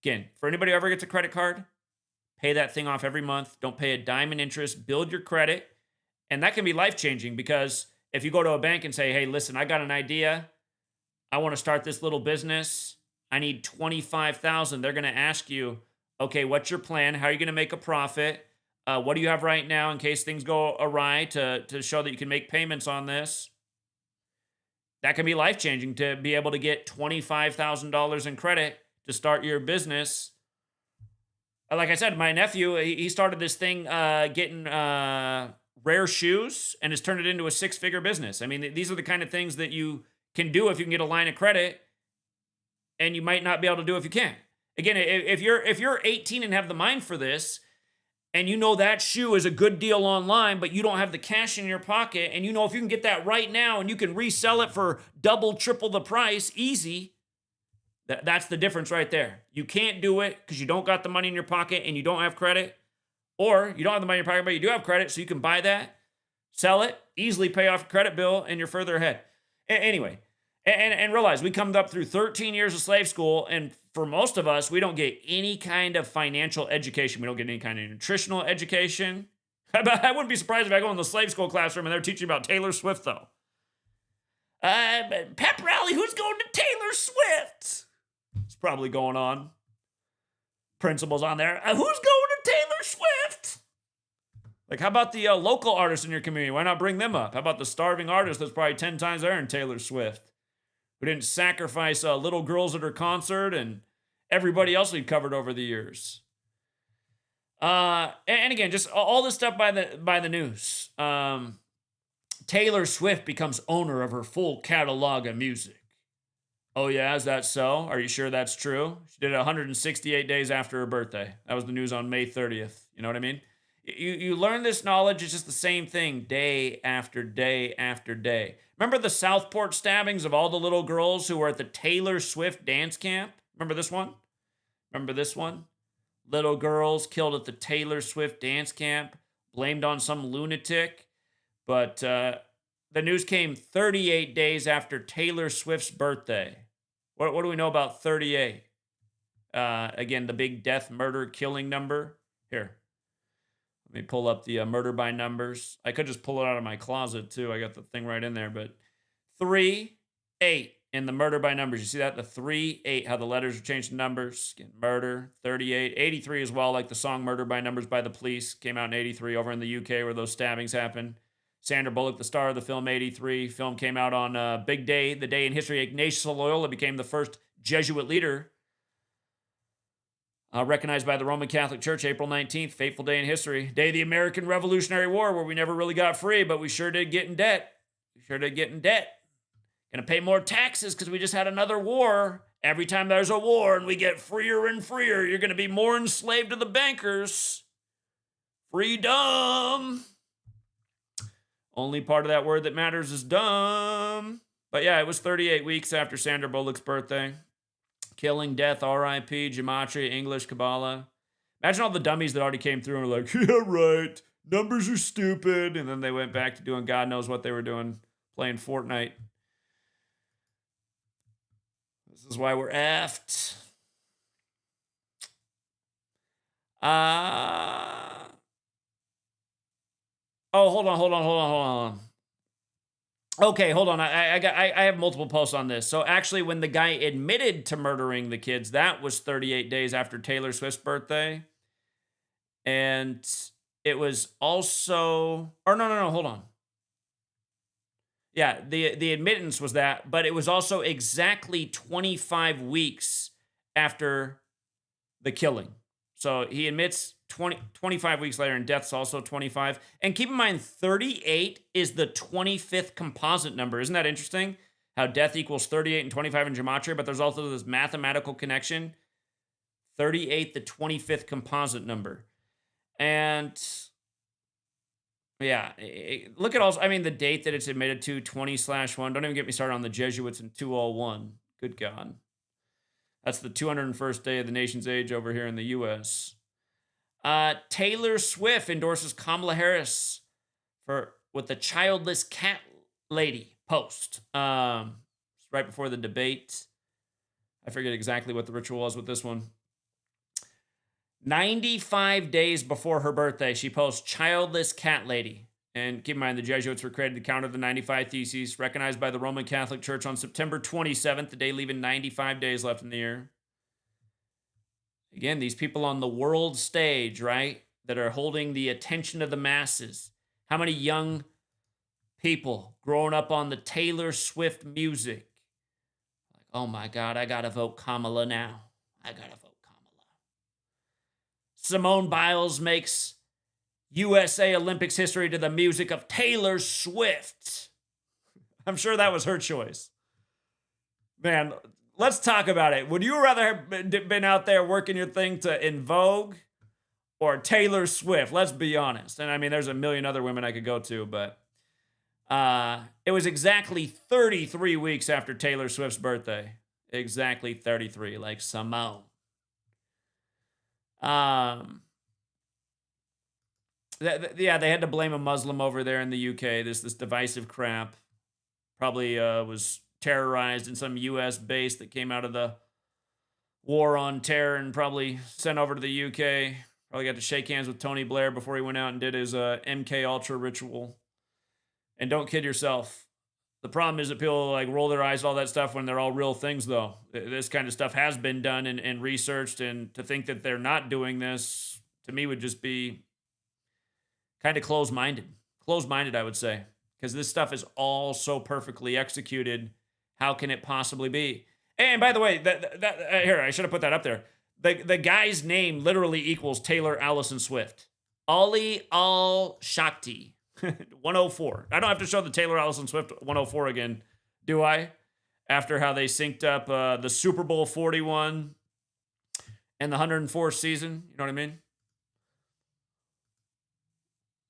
Again, for anybody who ever gets a credit card, pay that thing off every month. Don't pay a dime in interest. Build your credit. And that can be life-changing, because if you go to a bank and say, hey, listen, I got an idea. I want to start this little business. I need $25,000. They're going to ask you, okay, what's your plan? How are you going to make a profit? What do you have right now in case things go awry to show that you can make payments on this? That can be life-changing, to be able to get $25,000 in credit to start your business. Like I said, my nephew, he started this thing getting rare shoes and has turned it into a 6-figure business. I mean, these are the kind of things that you can do if you can get a line of credit, and you might not be able to do if you can't. Again, if you're 18 and have the mind for this, and you know that shoe is a good deal online, but you don't have the cash in your pocket, and you know if you can get that right now and you can resell it for double, triple the price, easy, that's the difference right there. You can't do it because you don't got the money in your pocket and you don't have credit, or you don't have the money in your pocket, but you do have credit, so you can buy that, sell it, easily pay off your credit bill, and you're further ahead. Anyway, and realize we come up through 13 years of slave school, and for most of us, we don't get any kind of financial education. We don't get any kind of nutritional education. I wouldn't be surprised if I go in the slave school classroom and they're teaching about Taylor Swift, though. Pep rally, who's going to Taylor Swift? It's probably going on. Principals on there. Who's going to Taylor Swift? Like, how about the local artists in your community? Why not bring them up? How about the starving artist that's probably 10 times there in Taylor Swift, who didn't sacrifice little girls at her concert and everybody else we've covered over the years? And again, just all this stuff by the news. Taylor Swift becomes owner of her full catalog of music. Oh yeah, is that so? Are you sure that's true? She did it 168 days after her birthday. That was the news on May 30th. You know what I mean? You learn this knowledge. It's just the same thing day after day after day. Remember the Southport stabbings of all the little girls who were at the Taylor Swift dance camp? Remember this one? Remember this one? Little girls killed at the Taylor Swift dance camp, blamed on some lunatic. But the news came 38 days after Taylor Swift's birthday. What do we know about 38? Again, the big death, murder, killing number. Here, let me pull up the murder by numbers. I could just pull it out of my closet, too. I got the thing right in there. But 3, 8, in the murder by numbers. You see that? The 3, 8, how the letters are changed to numbers. Again, murder, 38. 83 as well, like the song Murder by Numbers by the Police. Came out in 83 over in the UK where those stabbings happened. Sandra Bullock, the star of the film, 83. Film came out on Big Day, the day in history Ignatius Loyola became the first Jesuit leader. Recognized by the Roman Catholic Church, April 19th, fateful day in history. Day of the American Revolutionary War, where we never really got free, but we sure did get in debt. Gonna pay more taxes because we just had another war. Every time there's a war and we get freer and freer, you're gonna be more enslaved to the bankers. Freedom. Only part of that word that matters is dumb. But yeah, it was 38 weeks after Sandra Bullock's birthday. Killing, death, R.I.P., Gematria, English, Kabbalah. Imagine all the dummies that already came through and were like, yeah, right, numbers are stupid. And then they went back to doing God knows what they were doing, playing Fortnite. This is why we're effed. Hold on. Okay, hold on. I have multiple posts on this. So actually, when the guy admitted to murdering the kids, that was 38 days after Taylor Swift's birthday. And it was also, or no, hold on. Yeah, the admittance was that, but it was also exactly 25 weeks after the killing. So he admits 25 weeks later, and death's also 25. And keep in mind, 38 is the 25th composite number. Isn't that interesting? How death equals 38 and 25 in Gematria, but there's also this mathematical connection. 38, the 25th composite number. And yeah, look at also, I mean, the date that it's admitted to, 20/1. Don't even get me started on the Jesuits in 201. Good God. That's the 201st day of the nation's age over here in the U.S. Taylor Swift endorses Kamala Harris with the Childless Cat Lady post. Right before the debate. I forget exactly what the ritual was with this one. 95 days before her birthday, she posts Childless Cat Lady. And keep in mind, the Jesuits were created to counter the 95 Theses, recognized by the Roman Catholic Church on September 27th, the day leaving 95 days left in the year. Again, these people on the world stage, right, that are holding the attention of the masses. How many young people growing up on the Taylor Swift music? Like, oh my God, I gotta vote Kamala now. I gotta vote Kamala. Simone Biles makes USA Olympics history to the music of Taylor Swift. I'm sure that was her choice. Man, let's talk about it. Would you rather have been out there working your thing to In Vogue or Taylor Swift? Let's be honest. And I mean, there's a million other women I could go to, but it was exactly 33 weeks after Taylor Swift's birthday. Exactly 33, like Simone. Yeah, they had to blame a Muslim over there in the UK. This divisive crap. Probably was terrorized in some U.S. base that came out of the war on terror and probably sent over to the UK. Probably got to shake hands with Tony Blair before he went out and did his MK Ultra ritual. And don't kid yourself. The problem is that people like roll their eyes at all that stuff when they're all real things, though. This kind of stuff has been done and researched, and to think that they're not doing this, to me, would just be kind of closed-minded. Closed-minded, I would say. Because this stuff is all so perfectly executed. How can it possibly be? And by the way, here, I should have put that up there. The guy's name literally equals Taylor Allison Swift. Ali Al-Shakti. 104. I don't have to show the Taylor Allison Swift 104 again, do I? After how they synced up the Super Bowl 41 and the 104th season. You know what I mean?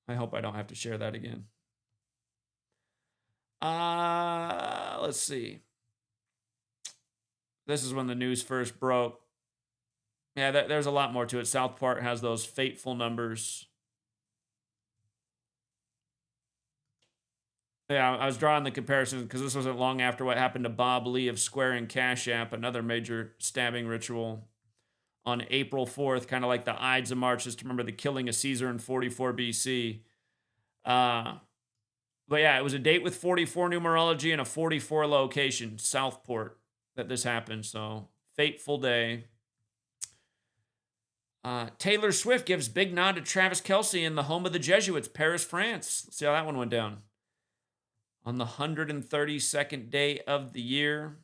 I hope I don't have to share that again. Let's see. This is when the news first broke. Yeah, there's a lot more to it. South Park has those fateful numbers. Yeah, I was drawing the comparison because this wasn't long after what happened to Bob Lee of Square and CashApp, another major stabbing ritual on April 4th, kind of like the Ides of March, just to remember the killing of Caesar in 44 BC. But yeah, it was a date with 44 numerology and a 44 location, Southport, that this happened. So, fateful day. Taylor Swift gives big nod to Travis Kelce in the home of the Jesuits, Paris, France. Let's see how that one went down. On the 132nd day of the year.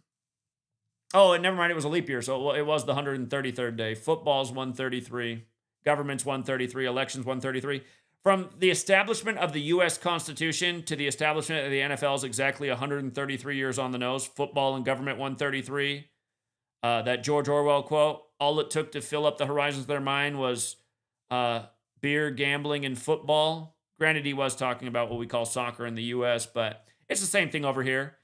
Oh, and never mind, it was a leap year, so it was the 133rd day. Football's 133, government's 133, elections 133. From the establishment of the U.S. Constitution to the establishment of the NFL is exactly 133 years on the nose. Football and government 133. That George Orwell quote, all it took to fill up the horizons of their mind was beer, gambling, and football. Granted, he was talking about what we call soccer in the U.S., but it's the same thing over here.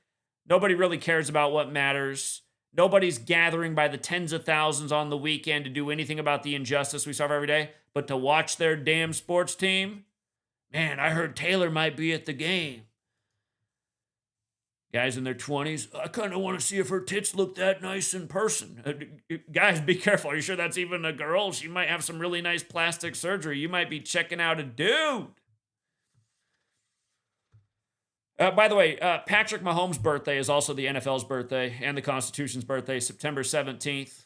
Nobody really cares about what matters. Nobody's gathering by the tens of thousands on the weekend to do anything about the injustice we suffer every day, but to watch their damn sports team. Man, I heard Taylor might be at the game. Guys in their 20s, I kind of want to see if her tits look that nice in person. Guys, be careful. Are you sure that's even a girl? She might have some really nice plastic surgery. You might be checking out a dude. By the way, Patrick Mahomes' birthday is also the NFL's birthday and the Constitution's birthday, September 17th.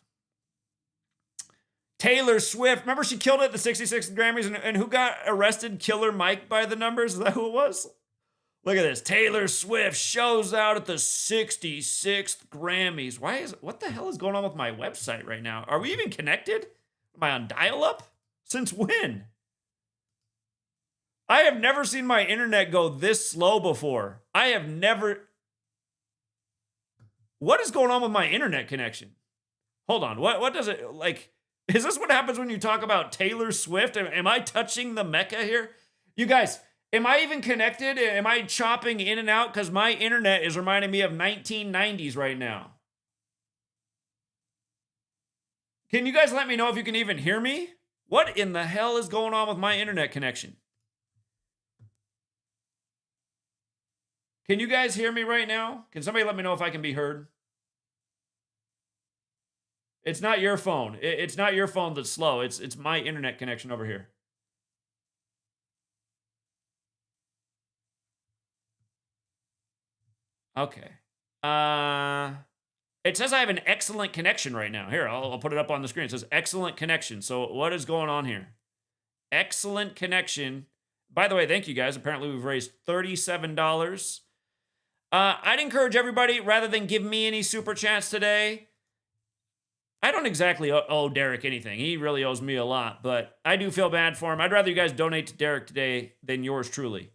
Taylor Swift, remember she killed it at the 66th Grammys, and who got arrested? Killer Mike by the numbers? Is that who it was? Look at this. Taylor Swift shows out at the 66th Grammys. What the hell is going on with my website right now? Are we even connected? Am I on dial-up? Since when? I have never seen my internet go this slow before. I have never... What is going on with my internet connection? Hold on. What does it... Like, is this what happens when you talk about Taylor Swift? Am I touching the Mecca here? You guys, am I even connected? Am I chopping in and out? Because my internet is reminding me of 1990s right now. Can you guys let me know if you can even hear me? What in the hell is going on with my internet connection? Can you guys hear me right now? Can somebody let me know if I can be heard? It's not your phone. It's not your phone that's slow. It's my internet connection over here. Okay. It says I have an excellent connection right now. Here, I'll put it up on the screen. It says excellent connection. So what is going on here? Excellent connection. By the way, thank you guys. Apparently we've raised $37. I'd encourage everybody, rather than give me any super chats today, I don't exactly owe Derek anything. He really owes me a lot, but I do feel bad for him. I'd rather you guys donate to Derek today than yours truly,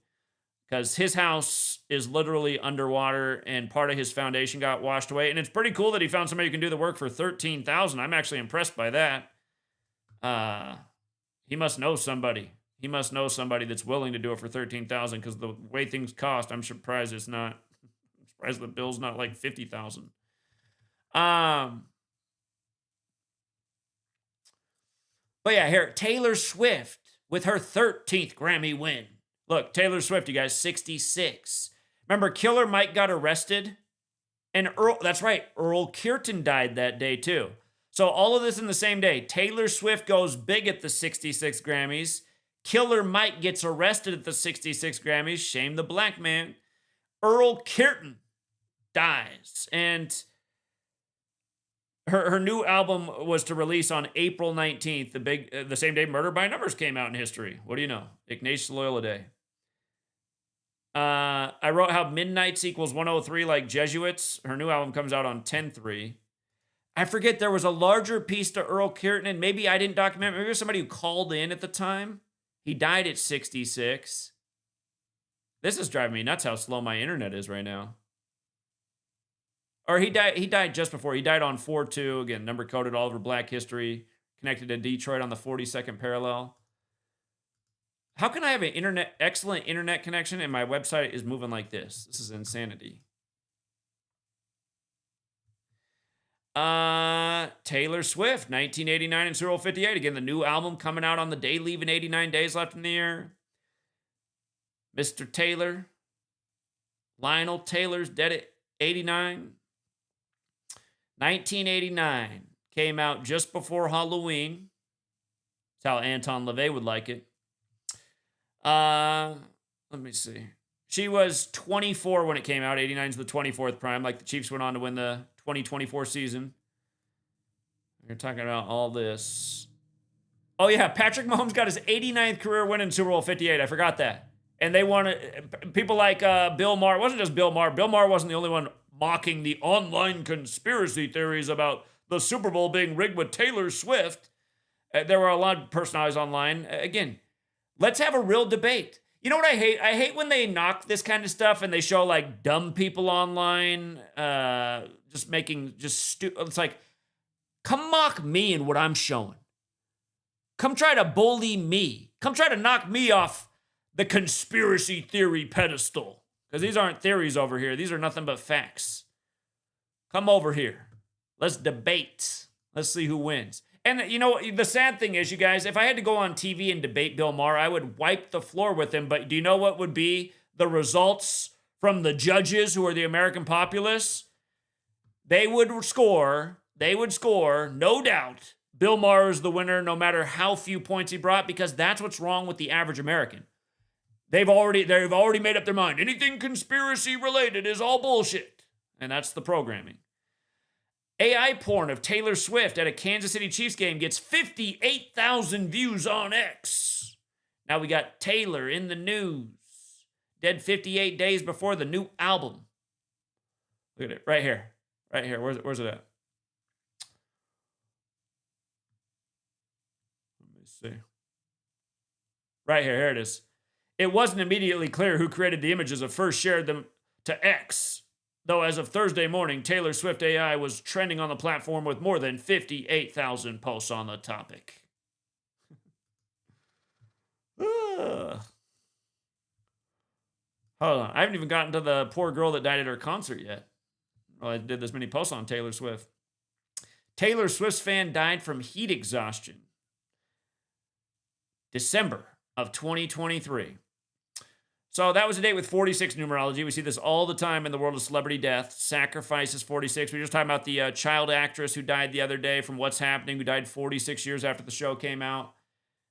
because his house is literally underwater and part of his foundation got washed away. And it's pretty cool that he found somebody who can do the work for $13,000. I'm actually impressed by that. He must know somebody. He must know somebody that's willing to do it for $13,000, because the way things cost, I'm surprised it's not. I'm surprised the bill's not like $50,000. But yeah, here, Taylor Swift with her 13th Grammy win. Look, Taylor Swift, you guys, 66. Remember, Killer Mike got arrested? And that's right, Earl Kirton died that day too. So all of this in the same day. Taylor Swift goes big at the 66 Grammys. Killer Mike gets arrested at the 66 Grammys. Shame the black man. Earl Kirton dies. And her new album was to release on April 19th, the same day Murder by Numbers came out in history. What do you know? Ignatius Loyola Day. I wrote how Midnights equals 103 like Jesuits. Her new album comes out on 10/3. I forget, there was a larger piece to Earl Kirton, and maybe I didn't document. Maybe it was somebody who called in at the time. He died at 66. This is driving me nuts how slow my internet is right now. Or he died just before. He died on 4/2. Again, number coded all over Black history. Connected to Detroit on the 42nd parallel. How can I have an excellent internet connection and my website is moving like this? This is insanity. Taylor Swift, 1989 and 0058. Again, the new album coming out on the day, leaving 89 days left in the year. Mr. Taylor. Lionel Taylor's dead at 89. 1989 came out just before Halloween. That's how Anton LaVey would like it. Let me see. She was 24 when it came out. 89 is the 24th prime. Like the Chiefs went on to win the 2024 season. We're talking about all this. Oh, yeah. Patrick Mahomes got his 89th career win in Super Bowl 58. I forgot that. And they wanted people like Bill Maher. It wasn't just Bill Maher. Bill Maher wasn't the only one mocking the online conspiracy theories about the Super Bowl being rigged with Taylor Swift. There were a lot of personalities online. Again, let's have a real debate. You know what I hate? I hate when they knock this kind of stuff and they show like dumb people online, just making It's like, come mock me and what I'm showing. Come try to bully me. Come try to knock me off the conspiracy theory pedestal. Because these aren't theories over here. These are nothing but facts. Come over here. Let's debate. Let's see who wins. And, you know, the sad thing is, you guys, if I had to go on TV and debate Bill Maher, I would wipe the floor with him. But do you know what would be the results from the judges who are the American populace? They would score, no doubt, Bill Maher is the winner no matter how few points he brought, because that's what's wrong with the average American. They've already made up their mind. Anything conspiracy related is all bullshit. And that's the programming. AI porn of Taylor Swift at a Kansas City Chiefs game gets 58,000 views on X. Now we got Taylor in the news. Dead 58 days before the new album. Look at it, right here. Right here, where's it at? Let me see. Right here it is. It wasn't immediately clear who created the images or first shared them to X. Though as of Thursday morning, Taylor Swift AI was trending on the platform with more than 58,000 posts on the topic. Hold on. I haven't even gotten to the poor girl that died at her concert yet. Well, I did this many posts on Taylor Swift. Taylor Swift's fan died from heat exhaustion. December of 2023. So that was a date with 46 numerology. We see this all the time in the world of celebrity death. Sacrifice is 46. We were just talking about the child actress who died the other day from What's Happening, who died 46 years after the show came out.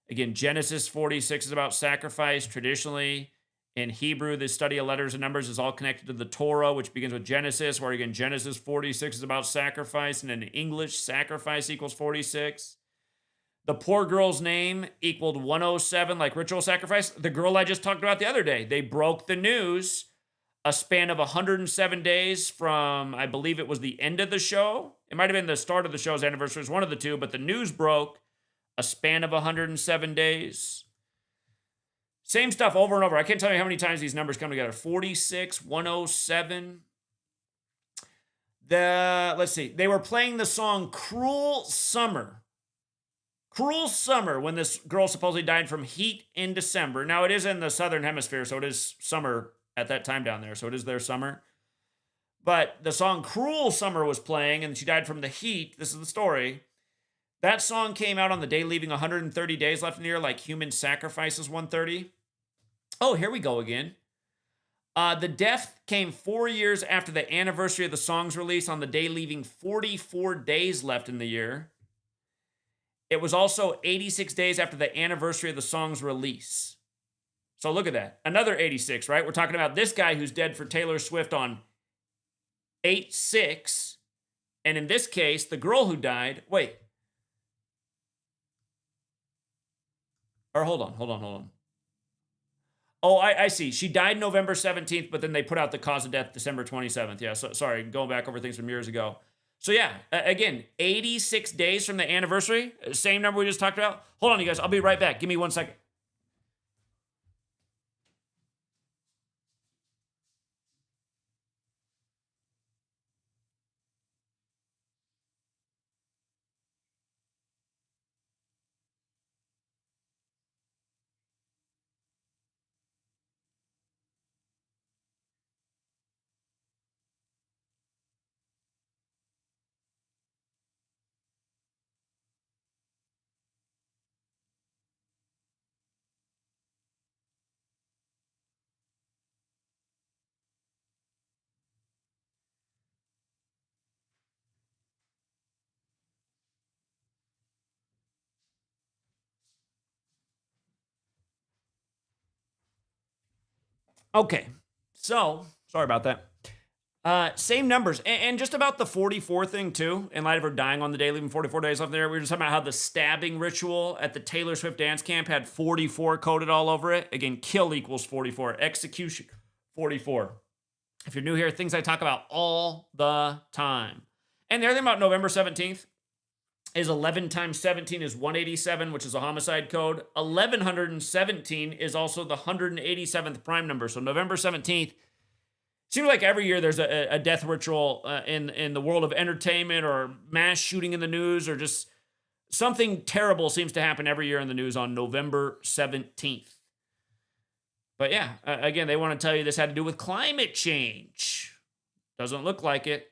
Again, Genesis 46 is about sacrifice. Traditionally, in Hebrew, the study of letters and numbers is all connected to the Torah, which begins with Genesis, where again, Genesis 46 is about sacrifice. And in English, sacrifice equals 46. The poor girl's name equaled 107, like ritual sacrifice. The girl I just talked about the other day, they broke the news a span of 107 days from, I believe it was the end of the show. It might have been the start of the show's anniversary. It was one of the two, but the news broke a span of 107 days. Same stuff over and over. I can't tell you how many times these numbers come together. 46, 107. Let's see. They were playing the song Cruel Summer. Cruel Summer, when this girl supposedly died from heat in December. Now, it is in the southern hemisphere, so it is summer at that time down there. So it is their summer. But the song Cruel Summer was playing, and she died from the heat. This is the story. That song came out on the day leaving 130 days left in the year, like human sacrifice is 130. Oh, here we go again. The death came 4 years after the anniversary of the song's release on the day leaving 44 days left in the year. It was also 86 days after the anniversary of the song's release. So look at that. Another 86, right? We're talking about this guy who's dead for Taylor Swift on 8/6. And in this case, the girl who died, wait. Or hold on. Oh, I see. She died November 17th, but then they put out the cause of death December 27th. Yeah, so sorry, going back over things from years ago. So yeah, again, 86 days from the anniversary, same number we just talked about. Hold on, you guys, I'll be right back. Give me 1 second. Okay, So, sorry about that. Same numbers. And just about the 44 thing, too, in light of her dying on the day, leaving 44 days left there, we were just talking about how the stabbing ritual at the Taylor Swift dance camp had 44 coded all over it. Again, kill equals 44, execution 44. If you're new here, things I talk about all the time. And the other thing about November 17th is 11 times 17 is 187, which is a homicide code. 1117 is also the 187th prime number. So November 17th, seems like every year there's a death ritual in the world of entertainment, or mass shooting in the news, or just something terrible seems to happen every year in the news on November 17th. But yeah, again, they want to tell you this had to do with climate change. Doesn't look like it.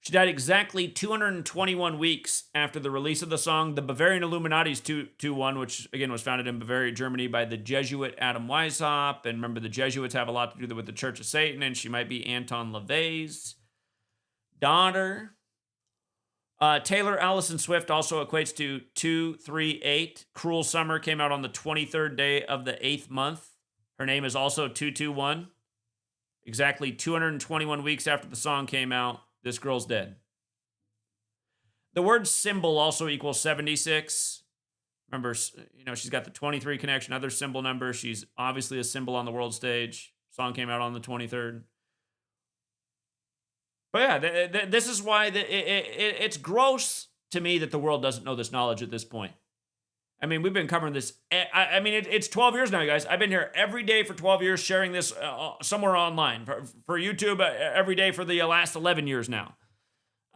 She died exactly 221 weeks after the release of the song The Bavarian Illuminati's 221, which again was founded in Bavaria, Germany by the Jesuit Adam Weishaupt. And remember, the Jesuits have a lot to do with the Church of Satan, and she might be Anton LaVey's daughter. Taylor Allison Swift also equates to 238. Cruel Summer came out on the 23rd day of the 8th month. Her name is also 221. Exactly 221 weeks after the song came out, this girl's dead. The word symbol also equals 76. Remember, she's got the 23 connection, other symbol number. She's obviously a symbol on the world stage. Song came out on the 23rd. But yeah, this is why it's gross to me that the world doesn't know this knowledge at this point. I mean, we've been covering this. I mean, it's 12 years now, you guys. I've been here every day for 12 years sharing this somewhere online. For YouTube, every day for the last 11 years now.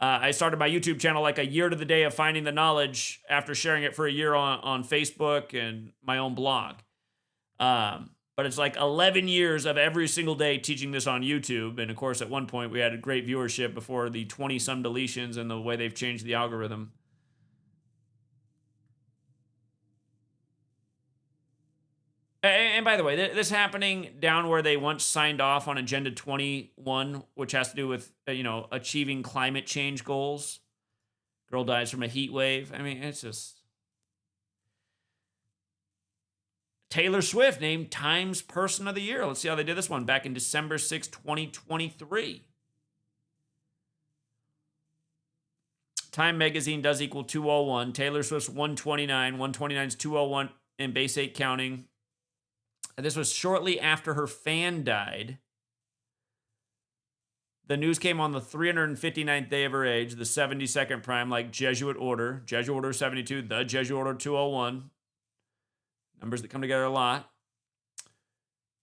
I started my YouTube channel like a year to the day of finding the knowledge after sharing it for a year on Facebook and my own blog. But it's like 11 years of every single day teaching this on YouTube. And of course, at one point, we had a great viewership before the 20-some deletions and the way they've changed the algorithm. And by the way, this happening down where they once signed off on Agenda 21, which has to do with, achieving climate change goals. Girl dies from a heat wave. I mean, it's just... Taylor Swift named Times Person of the Year. Let's see how they did this one back in December 6, 2023. Time magazine does equal 201. Taylor Swift's 129. 129 is 201 in base 8 counting. And this was shortly after her fan died. The news came on the 359th day of her age, the 72nd prime, like Jesuit Order. Jesuit Order 72, the Jesuit Order 201. Numbers that come together a lot.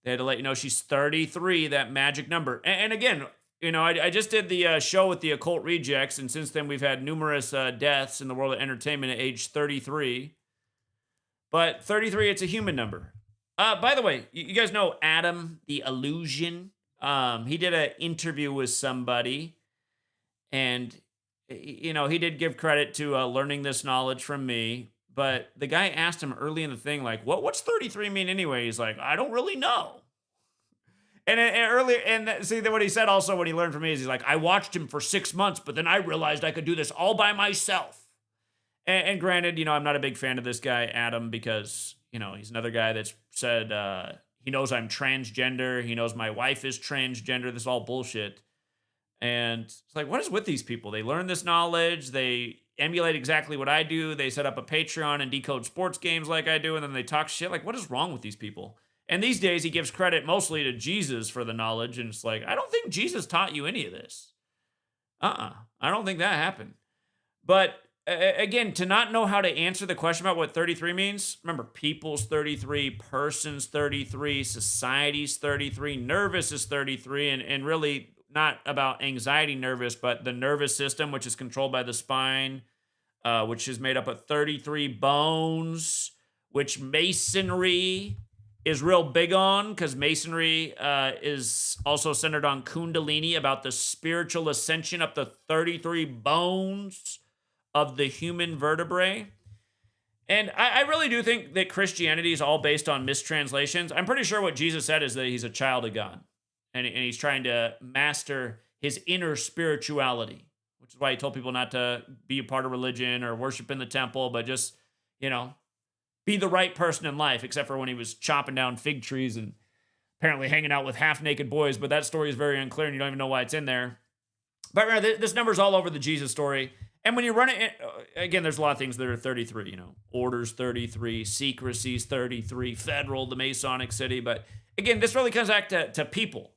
They had to let you know she's 33, that magic number. And again, I just did the show with the Occult Rejects, and since then we've had numerous deaths in the world of entertainment at age 33. But 33, it's a human number. By the way, you guys know Adam the Illusion. He did an interview with somebody, and he did give credit to learning this knowledge from me. But the guy asked him early in the thing, like, what's 33 mean anyway? He's like, I don't really know. And see, what he said also when he learned from me is he's like, I watched him for 6 months, but then I realized I could do this all by myself. And granted, I'm not a big fan of this guy, Adam, because, he's another guy that's said he knows I'm transgender. He knows my wife is transgender. This is all bullshit. And it's like, what is with these people? They learn this knowledge. They emulate exactly what I do. They set up a Patreon and decode sports games like I do, and then they talk shit. Like, what is wrong with these people? And these days, he gives credit mostly to Jesus for the knowledge, and it's like, I don't think Jesus taught you any of this. I don't think that happened. But again, to not know how to answer the question about what 33 means, remember, people's 33, persons 33, society's 33, nervous is 33, and really not about anxiety nervous, but the nervous system, which is controlled by the spine, which is made up of 33 bones, which masonry is real big on, because masonry is also centered on Kundalini, about the spiritual ascension up the 33 bones of the human vertebrae. And I really do think that Christianity is all based on mistranslations. I'm pretty sure what Jesus said is that he's a child of God, and he's trying to master his inner spirituality, which is why he told people not to be a part of religion or worship in the temple, but just, be the right person in life, except for when he was chopping down fig trees and apparently hanging out with half-naked boys, but that story is very unclear and you don't even know why it's in there. But remember, this number's all over the Jesus story. And when you run it, again, there's a lot of things that are 33, orders 33, secrecies 33, federal, the Masonic city. But again, this really comes back to people.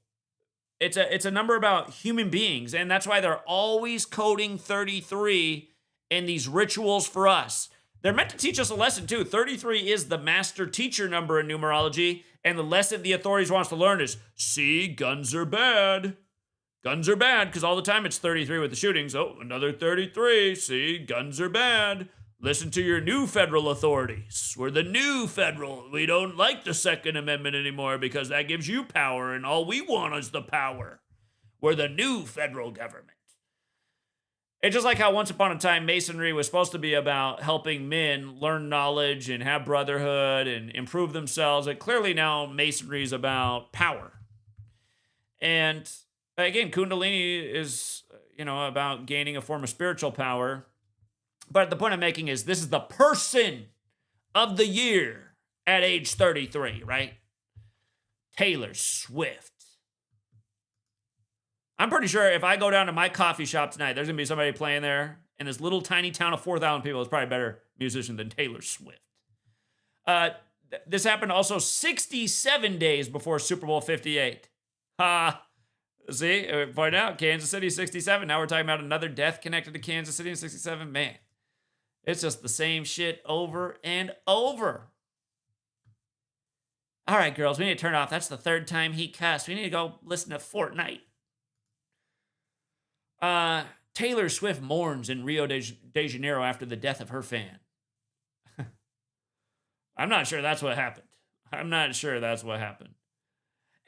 It's a number about human beings, and that's why they're always coding 33 in these rituals for us. They're meant to teach us a lesson too. 33 is the master teacher number in numerology, and the lesson the authorities want us to learn is, see, guns are bad. Guns are bad, because all the time it's 33 with the shootings. Oh, another 33. See, guns are bad. Listen to your new federal authorities. We're the new federal. We don't like the Second Amendment anymore because that gives you power, and all we want is the power. We're the new federal government. It's just like how once upon a time Masonry was supposed to be about helping men learn knowledge and have brotherhood and improve themselves. And clearly now Masonry is about power. And again, Kundalini is, about gaining a form of spiritual power. But the point I'm making is this is the person of the year at age 33, right? Taylor Swift. I'm pretty sure if I go down to my coffee shop tonight, there's going to be somebody playing there. In this little tiny town of 4,000 people, is probably a better musician than Taylor Swift. This happened also 67 days before Super Bowl 58. See, point out, Kansas City 67. Now we're talking about another death connected to Kansas City in 67. Man, it's just the same shit over and over. All right, girls, we need to turn it off. That's the third time he cussed. We need to go listen to Fortnite. Taylor Swift mourns in Rio de Janeiro after the death of her fan. I'm not sure that's what happened.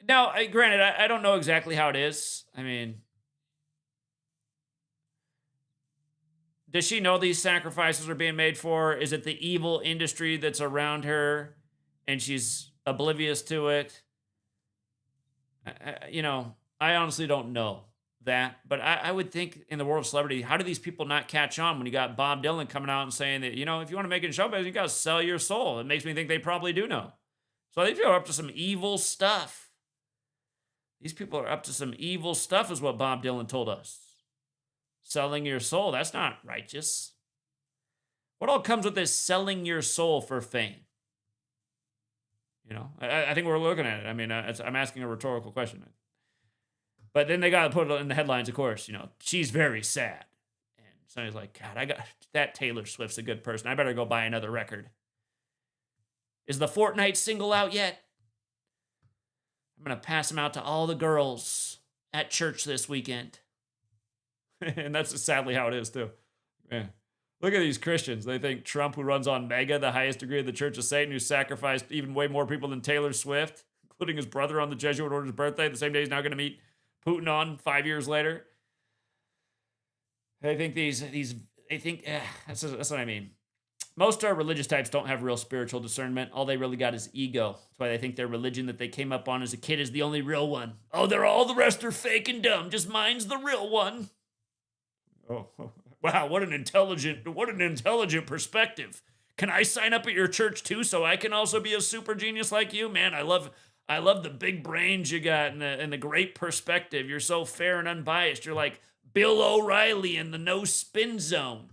Now, granted, I don't know exactly how it is. I mean, does she know these sacrifices are being made for her? Is it the evil industry that's around her and she's oblivious to it? I honestly don't know that. But I would think in the world of celebrity, how do these people not catch on when you got Bob Dylan coming out and saying that, if you want to make it in show business, you got to sell your soul? It makes me think they probably do know. So these people are up to some evil stuff. These people are up to some evil stuff is what Bob Dylan told us. Selling your soul, that's not righteous. What all comes with this selling your soul for fame? I think we're looking at it. I mean, I'm asking a rhetorical question. But then they got to put it in the headlines, of course. She's very sad. And somebody's like, God, that Taylor Swift's a good person. I better go buy another record. Is the Fortnite single out yet? I'm going to pass them out to all the girls at church this weekend. And that's sadly how it is, too. Man. Look at these Christians. They think Trump, who runs on MAGA, the highest degree of the Church of Satan, who sacrificed even way more people than Taylor Swift, including his brother on the Jesuit order's birthday, the same day he's now going to meet Putin on 5 years later. I think that's what I mean. Most religious types don't have real spiritual discernment. All they really got is ego. That's why they think their religion that they came up on as a kid is the only real one. Oh, all the rest are fake and dumb. Just mine's the real one. Oh, wow, what an intelligent perspective. Can I sign up at your church too so I can also be a super genius like you? Man, I love the big brains you got and the great perspective. You're so fair and unbiased. You're like Bill O'Reilly in the no spin zone.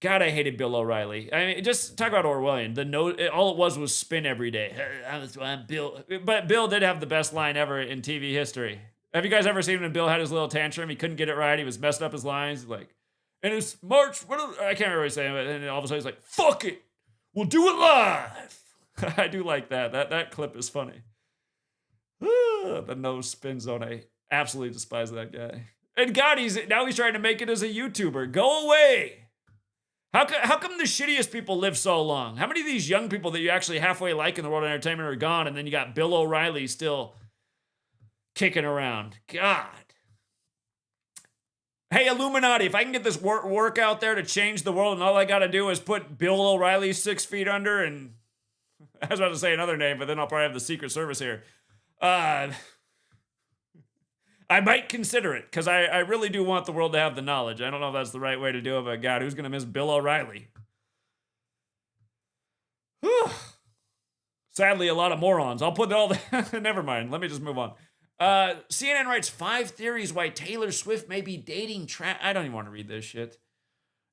God, I hated Bill O'Reilly. I mean, just talk about Orwellian. All it was spin every day. I'm Bill. But Bill did have the best line ever in TV history. Have you guys ever seen when Bill had his little tantrum? He couldn't get it right. He was messing up his lines. Like, and it's March. I can't remember what he's saying. But and all of a sudden he's like, "Fuck it, we'll do it live." I do like that. That clip is funny. The no spin zone. I absolutely despise that guy. And God, he's trying to make it as a YouTuber. Go away. How come the shittiest people live so long? How many of these young people that you actually halfway like in the world of entertainment are gone, and then you got Bill O'Reilly still kicking around? God. Hey, Illuminati, if I can get this work out there to change the world and all I got to do is put Bill O'Reilly 6 feet under and... I was about to say another name, but then I'll probably have the Secret Service here. I might consider it, because I really do want the world to have the knowledge. I don't know if that's the right way to do it, but God, who's going to miss Bill O'Reilly? Sadly, a lot of morons. I'll put all the... Never mind. Let me just move on. CNN writes 5 theories why Taylor Swift may be dating I don't even want to read this shit.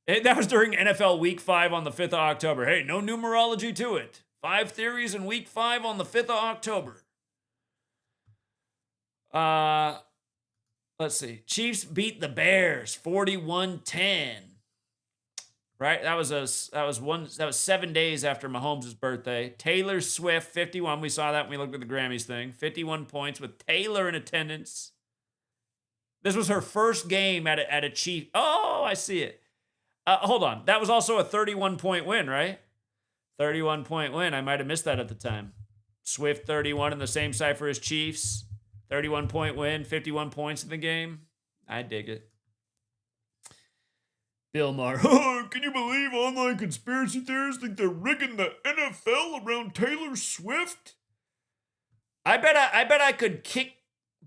That was during NFL Week 5 on the 5th of October. Hey, no numerology to it. 5 theories in Week 5 on the 5th of October. Let's see. Chiefs beat the Bears 41-10. Right? That was 7 days after Mahomes' birthday. Taylor Swift, 51. We saw that when we looked at the Grammys thing. 51 points with Taylor in attendance. This was her first game at a Chief. Oh, I see it. Hold on. That was also a 31-point win, right? 31-point win. I might have missed that at the time. Swift 31 in the same cipher as Chiefs. 31-point win, 51 points in the game. I dig it. Bill Maher. Can you believe online conspiracy theorists think they're rigging the NFL around Taylor Swift? I bet I could kick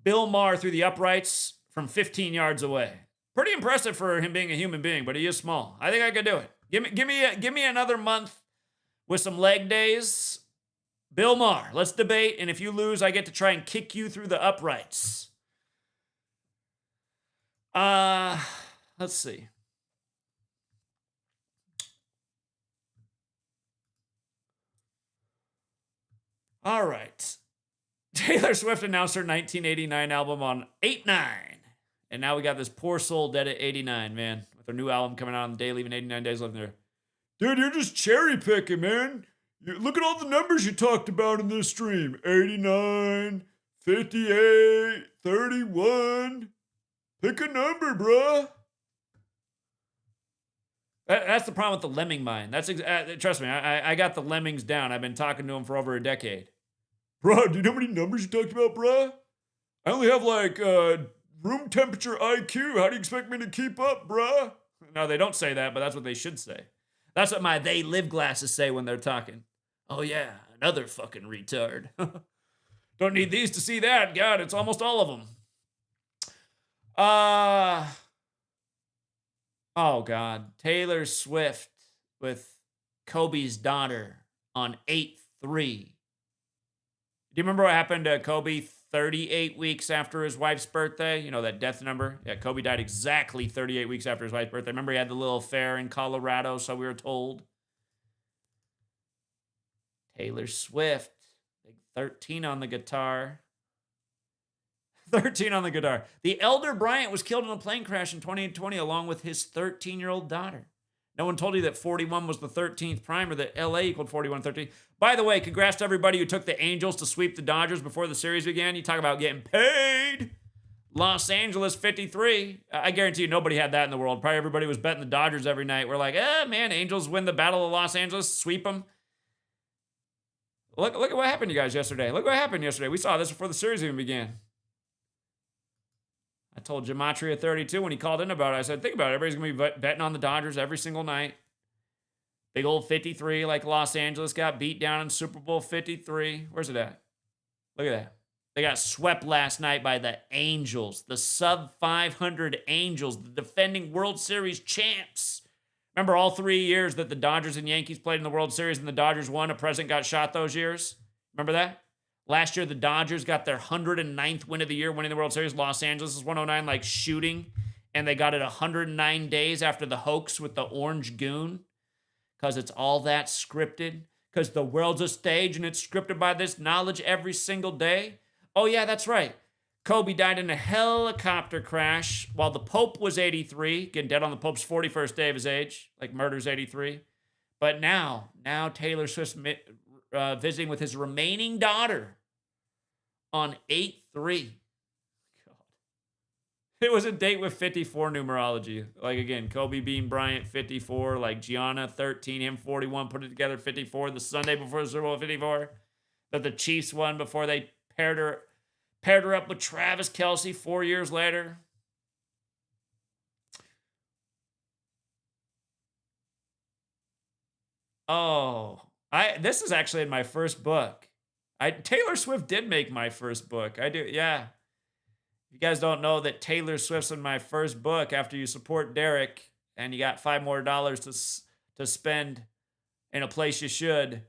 Bill Maher through the uprights from 15 yards away. Pretty impressive for him being a human being, but he is small. I think I could do it. Give me another month with some leg days. Bill Maher, let's debate, and if you lose, I get to try and kick you through the uprights. Let's see. All right. Taylor Swift announced her 1989 album on 8/9. And now we got this poor soul dead at 89, man. With her new album coming out on the day, leaving 89 days left there. Dude, you're just cherry picking, man. Look at all the numbers you talked about in this stream. 89, 58, 31. Pick a number, bruh. That's the problem with the lemming mind. Trust me, I got the lemmings down. I've been talking to them for over a decade. Bro, do you know how many numbers you talked about, bruh? I only have like room temperature IQ. How do you expect me to keep up, bruh? No, they don't say that, but that's what they should say. That's what my they live glasses say when they're talking. Oh yeah, another fucking retard. Don't need these to see that. God, it's almost all of them. Oh, God. Taylor Swift with Kobe's daughter on 8/3. Do you remember what happened to Kobe 38 weeks after his wife's birthday? You know, that death number? Yeah, Kobe died exactly 38 weeks after his wife's birthday. Remember he had the little affair in Colorado, so we were told. Taylor Swift, big 13 on the guitar. 13 on the guitar. The elder Bryant was killed in a plane crash in 2020 along with his 13-year-old daughter. No one told you that 41 was the 13th prime or that LA equaled 41-13. By the way, congrats to everybody who took the Angels to sweep the Dodgers before the series began. You talk about getting paid. Los Angeles 53. I guarantee you nobody had that in the world. Probably everybody was betting the Dodgers every night. We're like, man, Angels win the Battle of Los Angeles, sweep them. Look at what happened to you guys yesterday. Look what happened yesterday. We saw this before the series even began. I told Gematria32 when he called in about it, I said, think about it. Everybody's going to be betting on the Dodgers every single night. Big old 53 like Los Angeles got beat down in Super Bowl 53. Where's it at? Look at that. They got swept last night by the Angels, the sub-500 Angels, the defending World Series champs. Remember all 3 years that the Dodgers and Yankees played in the World Series and the Dodgers won? A president got shot those years? Remember that? Last year, the Dodgers got their 109th win of the year, winning the World Series. Los Angeles is 109, like shooting. And they got it 109 days after the hoax with the orange goon. Because it's all that scripted. Because the world's a stage and it's scripted by this knowledge every single day. Oh, yeah, that's right. Kobe died in a helicopter crash while the Pope was 83. Getting dead on the Pope's 41st day of his age. Like murder's 83. But now Taylor Swift's visiting with his remaining daughter on 8/3. God. It was a date with 54 numerology. Like, again, Kobe being Bryant, 54. Like, Gianna, 13. Him, 41. Put it together, 54. The Sunday before the Super Bowl, 54. That the Chiefs won before they paired her up with Travis Kelce 4 years later. Oh, this is actually in my first book. Taylor Swift did make my first book. I do, yeah. If you guys don't know that Taylor Swift's in my first book after you support Derek and you got $5 more to spend in a place you should,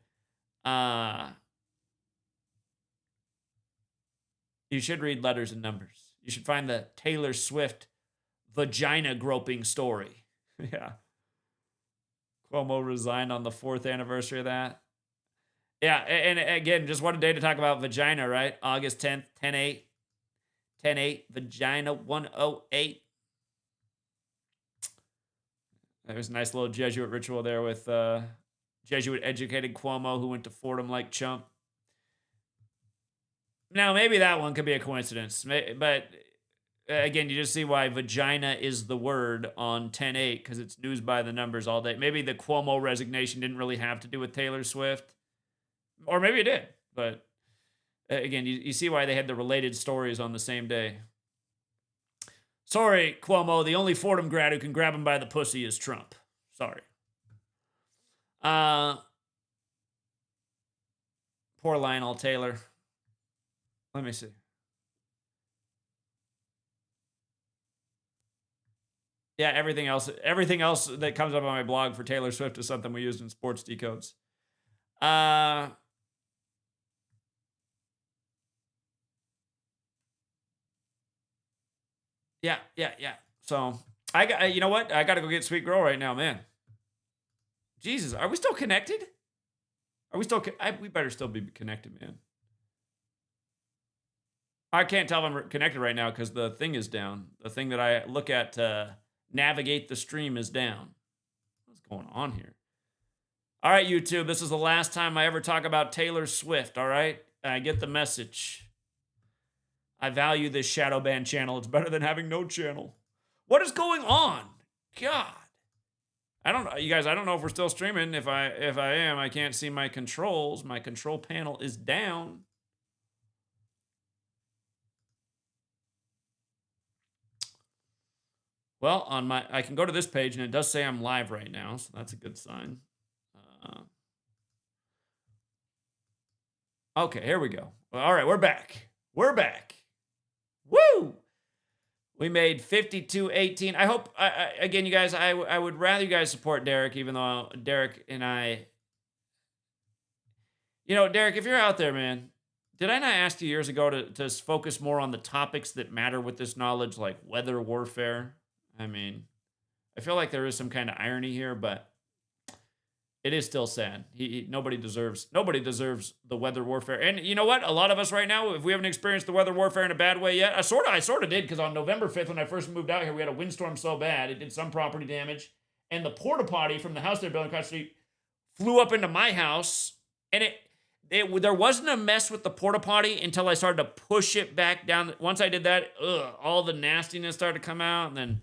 You should read Letters and Numbers. You should find the Taylor Swift vagina groping story. Yeah. Cuomo resigned on the 4th anniversary of that. Yeah, and again, just what a day to talk about vagina, right? August 10th, 10/8. 10/8, vagina 108. There's a nice little Jesuit ritual there with Jesuit-educated Cuomo who went to Fordham like chump. Now, maybe that one could be a coincidence, but again, you just see why vagina is the word on 10/8 because it's news by the numbers all day. Maybe the Cuomo resignation didn't really have to do with Taylor Swift, or maybe it did, but again, you see why they had the related stories on the same day. Sorry, Cuomo, the only Fordham grad who can grab him by the pussy is Trump. Sorry. Poor Lionel Taylor. Let me see. Yeah, everything else that comes up on my blog for Taylor Swift is something we used in sports decodes. Yeah. So you know what? I gotta go get Sweet Girl right now, man. Jesus, are we still connected? Are we still? We better still be connected, man. I can't tell if I'm connected right now because the thing is down. The thing that I look at to navigate the stream is down. What's going on here? All right, YouTube. This is the last time I ever talk about Taylor Swift. All right, I get the message. I value this shadow ban channel. It's better than having no channel. What is going on? God. I don't know, you guys, I don't know if we're still streaming. If I am, I can't see my controls. My control panel is down. Well, I can go to this page and it does say I'm live right now, so that's a good sign. Okay, here we go. All right, we're back. We're back. Woo! We made 52.18. I hope, again, you guys, I would rather you guys support Derek, even though Derek and I, you know, Derek, if you're out there, man, did I not ask you years ago to focus more on the topics that matter with this knowledge, like weather warfare? I mean, I feel like there is some kind of irony here, but it is still sad. Nobody deserves the weather warfare. And you know what? A lot of us right now, if we haven't experienced the weather warfare in a bad way yet, I sort of did, because on November 5th, when I first moved out here, we had a windstorm so bad it did some property damage, and the porta potty from the house they're building across the street flew up into my house, and there wasn't a mess with the porta potty until I started to push it back down. Once I did that, all the nastiness started to come out, and then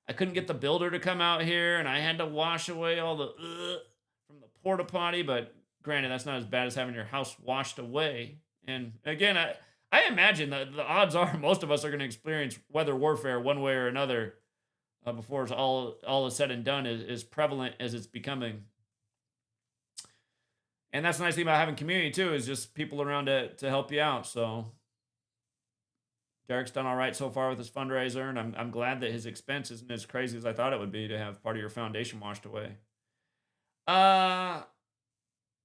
I couldn't get the builder to come out here, and I had to wash away all the from the porta potty. But granted, that's not as bad as having your house washed away. And again, I imagine that the odds are most of us are going to experience weather warfare one way or another before it's all is said and done, as prevalent as it's becoming. And that's the nice thing about having community too, is just people around to help you out. So Derek's done all right so far with his fundraiser, and I'm glad that his expense isn't as crazy as I thought it would be to have part of your foundation washed away.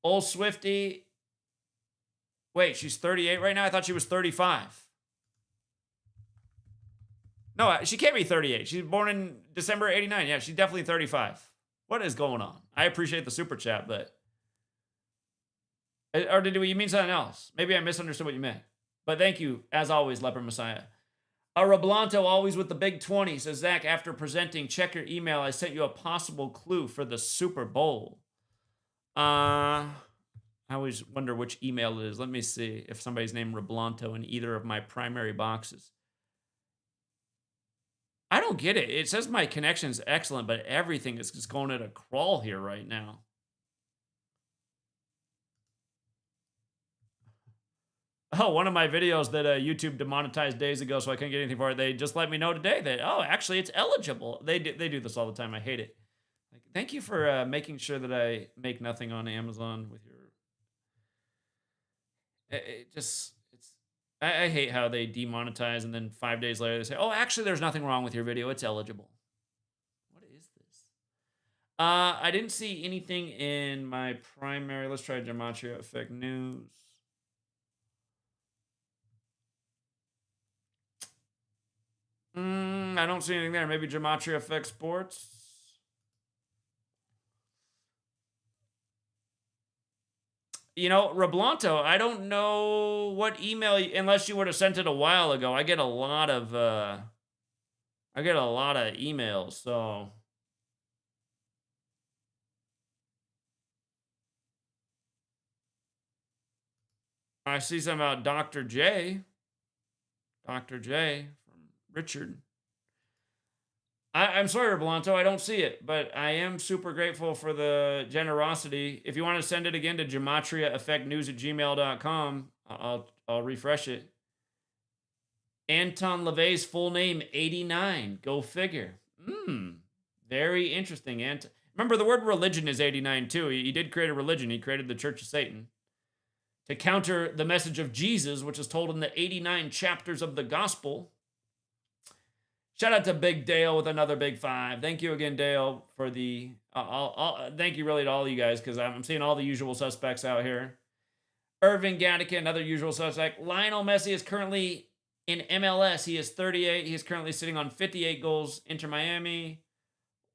Old Swifty. Wait, she's 38 right now? I thought she was 35. No, she can't be 38. She's born in December 89. Yeah, she's definitely 35. What is going on? I appreciate the super chat, but... Or did you mean something else? Maybe I misunderstood what you meant. But thank you, as always, Leper Messiah. Rablanto, always with the big 20, says, Zach, after presenting, check your email. I sent you a possible clue for the Super Bowl. I always wonder which email it is. Let me see if somebody's named Rablanto in either of my primary boxes. I don't get it. It says my connection is excellent, but everything is just going at a crawl here right now. Oh, one of my videos that YouTube demonetized days ago, so I couldn't get anything for it. They just let me know today that, oh, actually, it's eligible. They do this all the time. I hate it. Like, thank you for making sure that I make nothing on Amazon with your... I hate how they demonetize, and then 5 days later they say, oh, actually, there's nothing wrong with your video. It's eligible. What is this? I didn't see anything in my primary. Let's try Gematria Effect News. I don't see anything there. Maybe Gematria Effect Sports. You know, Roblanto, I don't know what email, unless you would have sent it a while ago. I get a lot of emails, so I see something about Dr. J. Dr. J from Richard. I'm sorry, Roblanto, I don't see it, but I am super grateful for the generosity. If you want to send it again to GematriaEffectNews@gmail.com, I'll refresh it. Anton LaVey's full name, 89. Go figure. Very interesting. Remember, the word religion is 89 too. He did create a religion. He created the Church of Satan to counter the message of Jesus, which is told in the 89 chapters of the gospel. Shout out to Big Dale with another big 5. Thank you again, Dale, for the... thank you really to all you guys, because I'm seeing all the usual suspects out here. Irving Gattaca, another usual suspect. Lionel Messi is currently in MLS. He is 38. He is currently sitting on 58 goals. Inter Miami.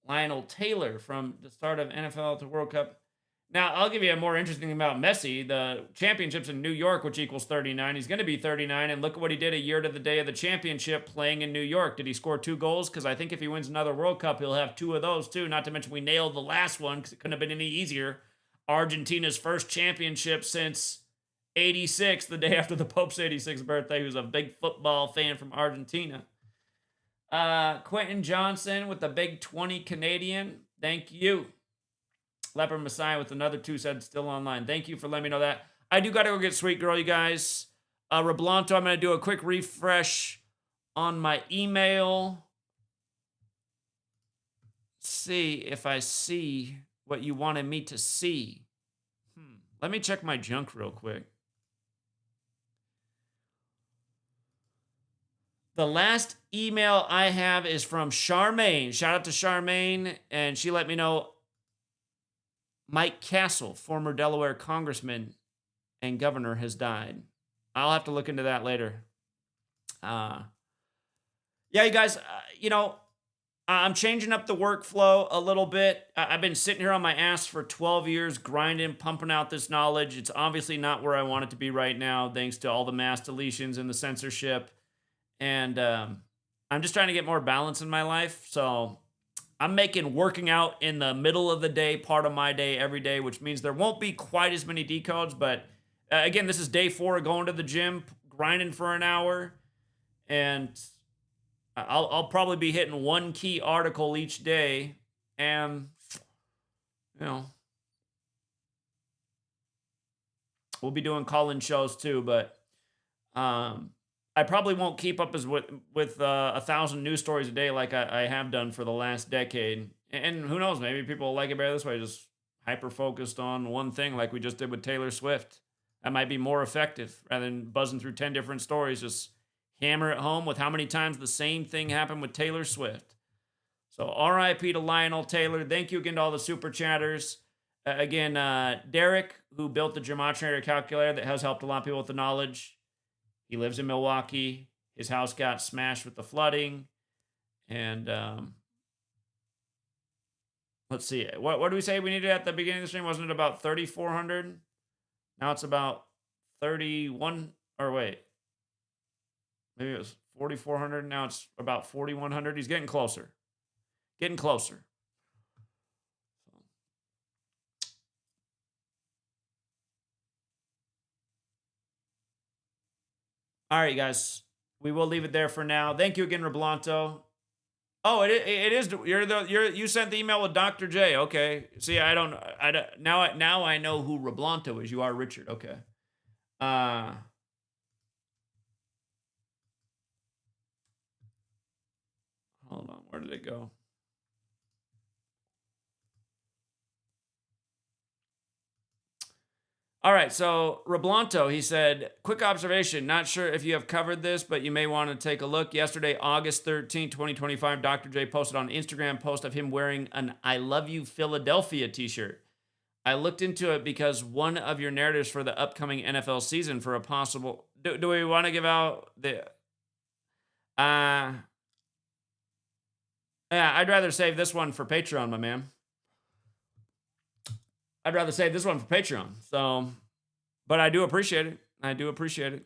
Lionel Taylor from the start of NFL to World Cup. Now, I'll give you a more interesting thing about Messi. The championships in New York, which equals 39. He's going to be 39, and look at what he did a year to the day of the championship playing in New York. Did he score 2 goals? Because I think if he wins another World Cup, he'll have 2 of those, too. Not to mention we nailed the last one because it couldn't have been any easier. Argentina's first championship since 86, the day after the Pope's 86th birthday, who's a big football fan from Argentina. Quentin Johnson with the big 20 Canadian. Thank you. Leopard Messiah with another 2 said still online. Thank you for letting me know that. I do got to go get Sweet Girl, you guys. Roblanto, I'm going to do a quick refresh on my email. See if I see what you wanted me to see. Let me check my junk real quick. The last email I have is from Charmaine. Shout out to Charmaine. And she let me know Mike Castle, former Delaware congressman and governor, has died. I'll have to look into that later. Yeah, you guys, I'm changing up the workflow a little bit. I've been sitting here on my ass for 12 years, grinding, pumping out this knowledge. It's obviously not where I want it to be right now, thanks to all the mass deletions and the censorship. And I'm just trying to get more balance in my life. So I'm making working out in the middle of the day part of my day every day, which means there won't be quite as many decodes. But again, this is day 4 of going to the gym, grinding for an hour. And I'll probably be hitting 1 key article each day. And, we'll be doing call-in shows too. But I probably won't keep up as with 1,000 news stories a day like I have done for the last decade. And who knows, maybe people like it better this way, just hyper-focused on one thing like we just did with Taylor Swift. That might be more effective rather than buzzing through 10 different stories. Just hammer it home with how many times the same thing happened with Taylor Swift. So RIP to Lionel Taylor. Thank you again to all the super chatters. Again, Derek, who built the Gematria calculator that has helped a lot of people with the knowledge. He lives in Milwaukee. His house got smashed with the flooding. And let's see. What do we say we needed at the beginning of the stream? Wasn't it about 3,400? Now it's about 31. Or wait. Maybe it was 4,400. Now it's about 4,100. He's getting closer. Getting closer. All right, guys. We will leave it there for now. Thank you again, Roblanto. Oh, it is. You sent the email with Dr. J. Okay. See, I don't. Now I know who Roblanto is. You are Richard. Okay. Hold on. Where did it go? All right, so Roblanto, he said, quick observation. Not sure if you have covered this, but you may want to take a look. Yesterday, August 13, 2025, Dr. J posted on Instagram post of him wearing an I Love You Philadelphia t-shirt. I looked into it because one of your narratives for the upcoming NFL season for a possible... Do we want to give out the... Yeah, I'd rather save this one for Patreon, my man. I'd rather save this one for Patreon. So, but I do appreciate it. I do appreciate it.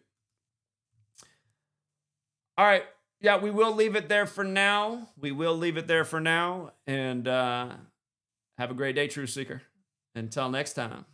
All right. Yeah, we will leave it there for now. We will leave it there for now. And have a great day, Truth Seeker. Until next time.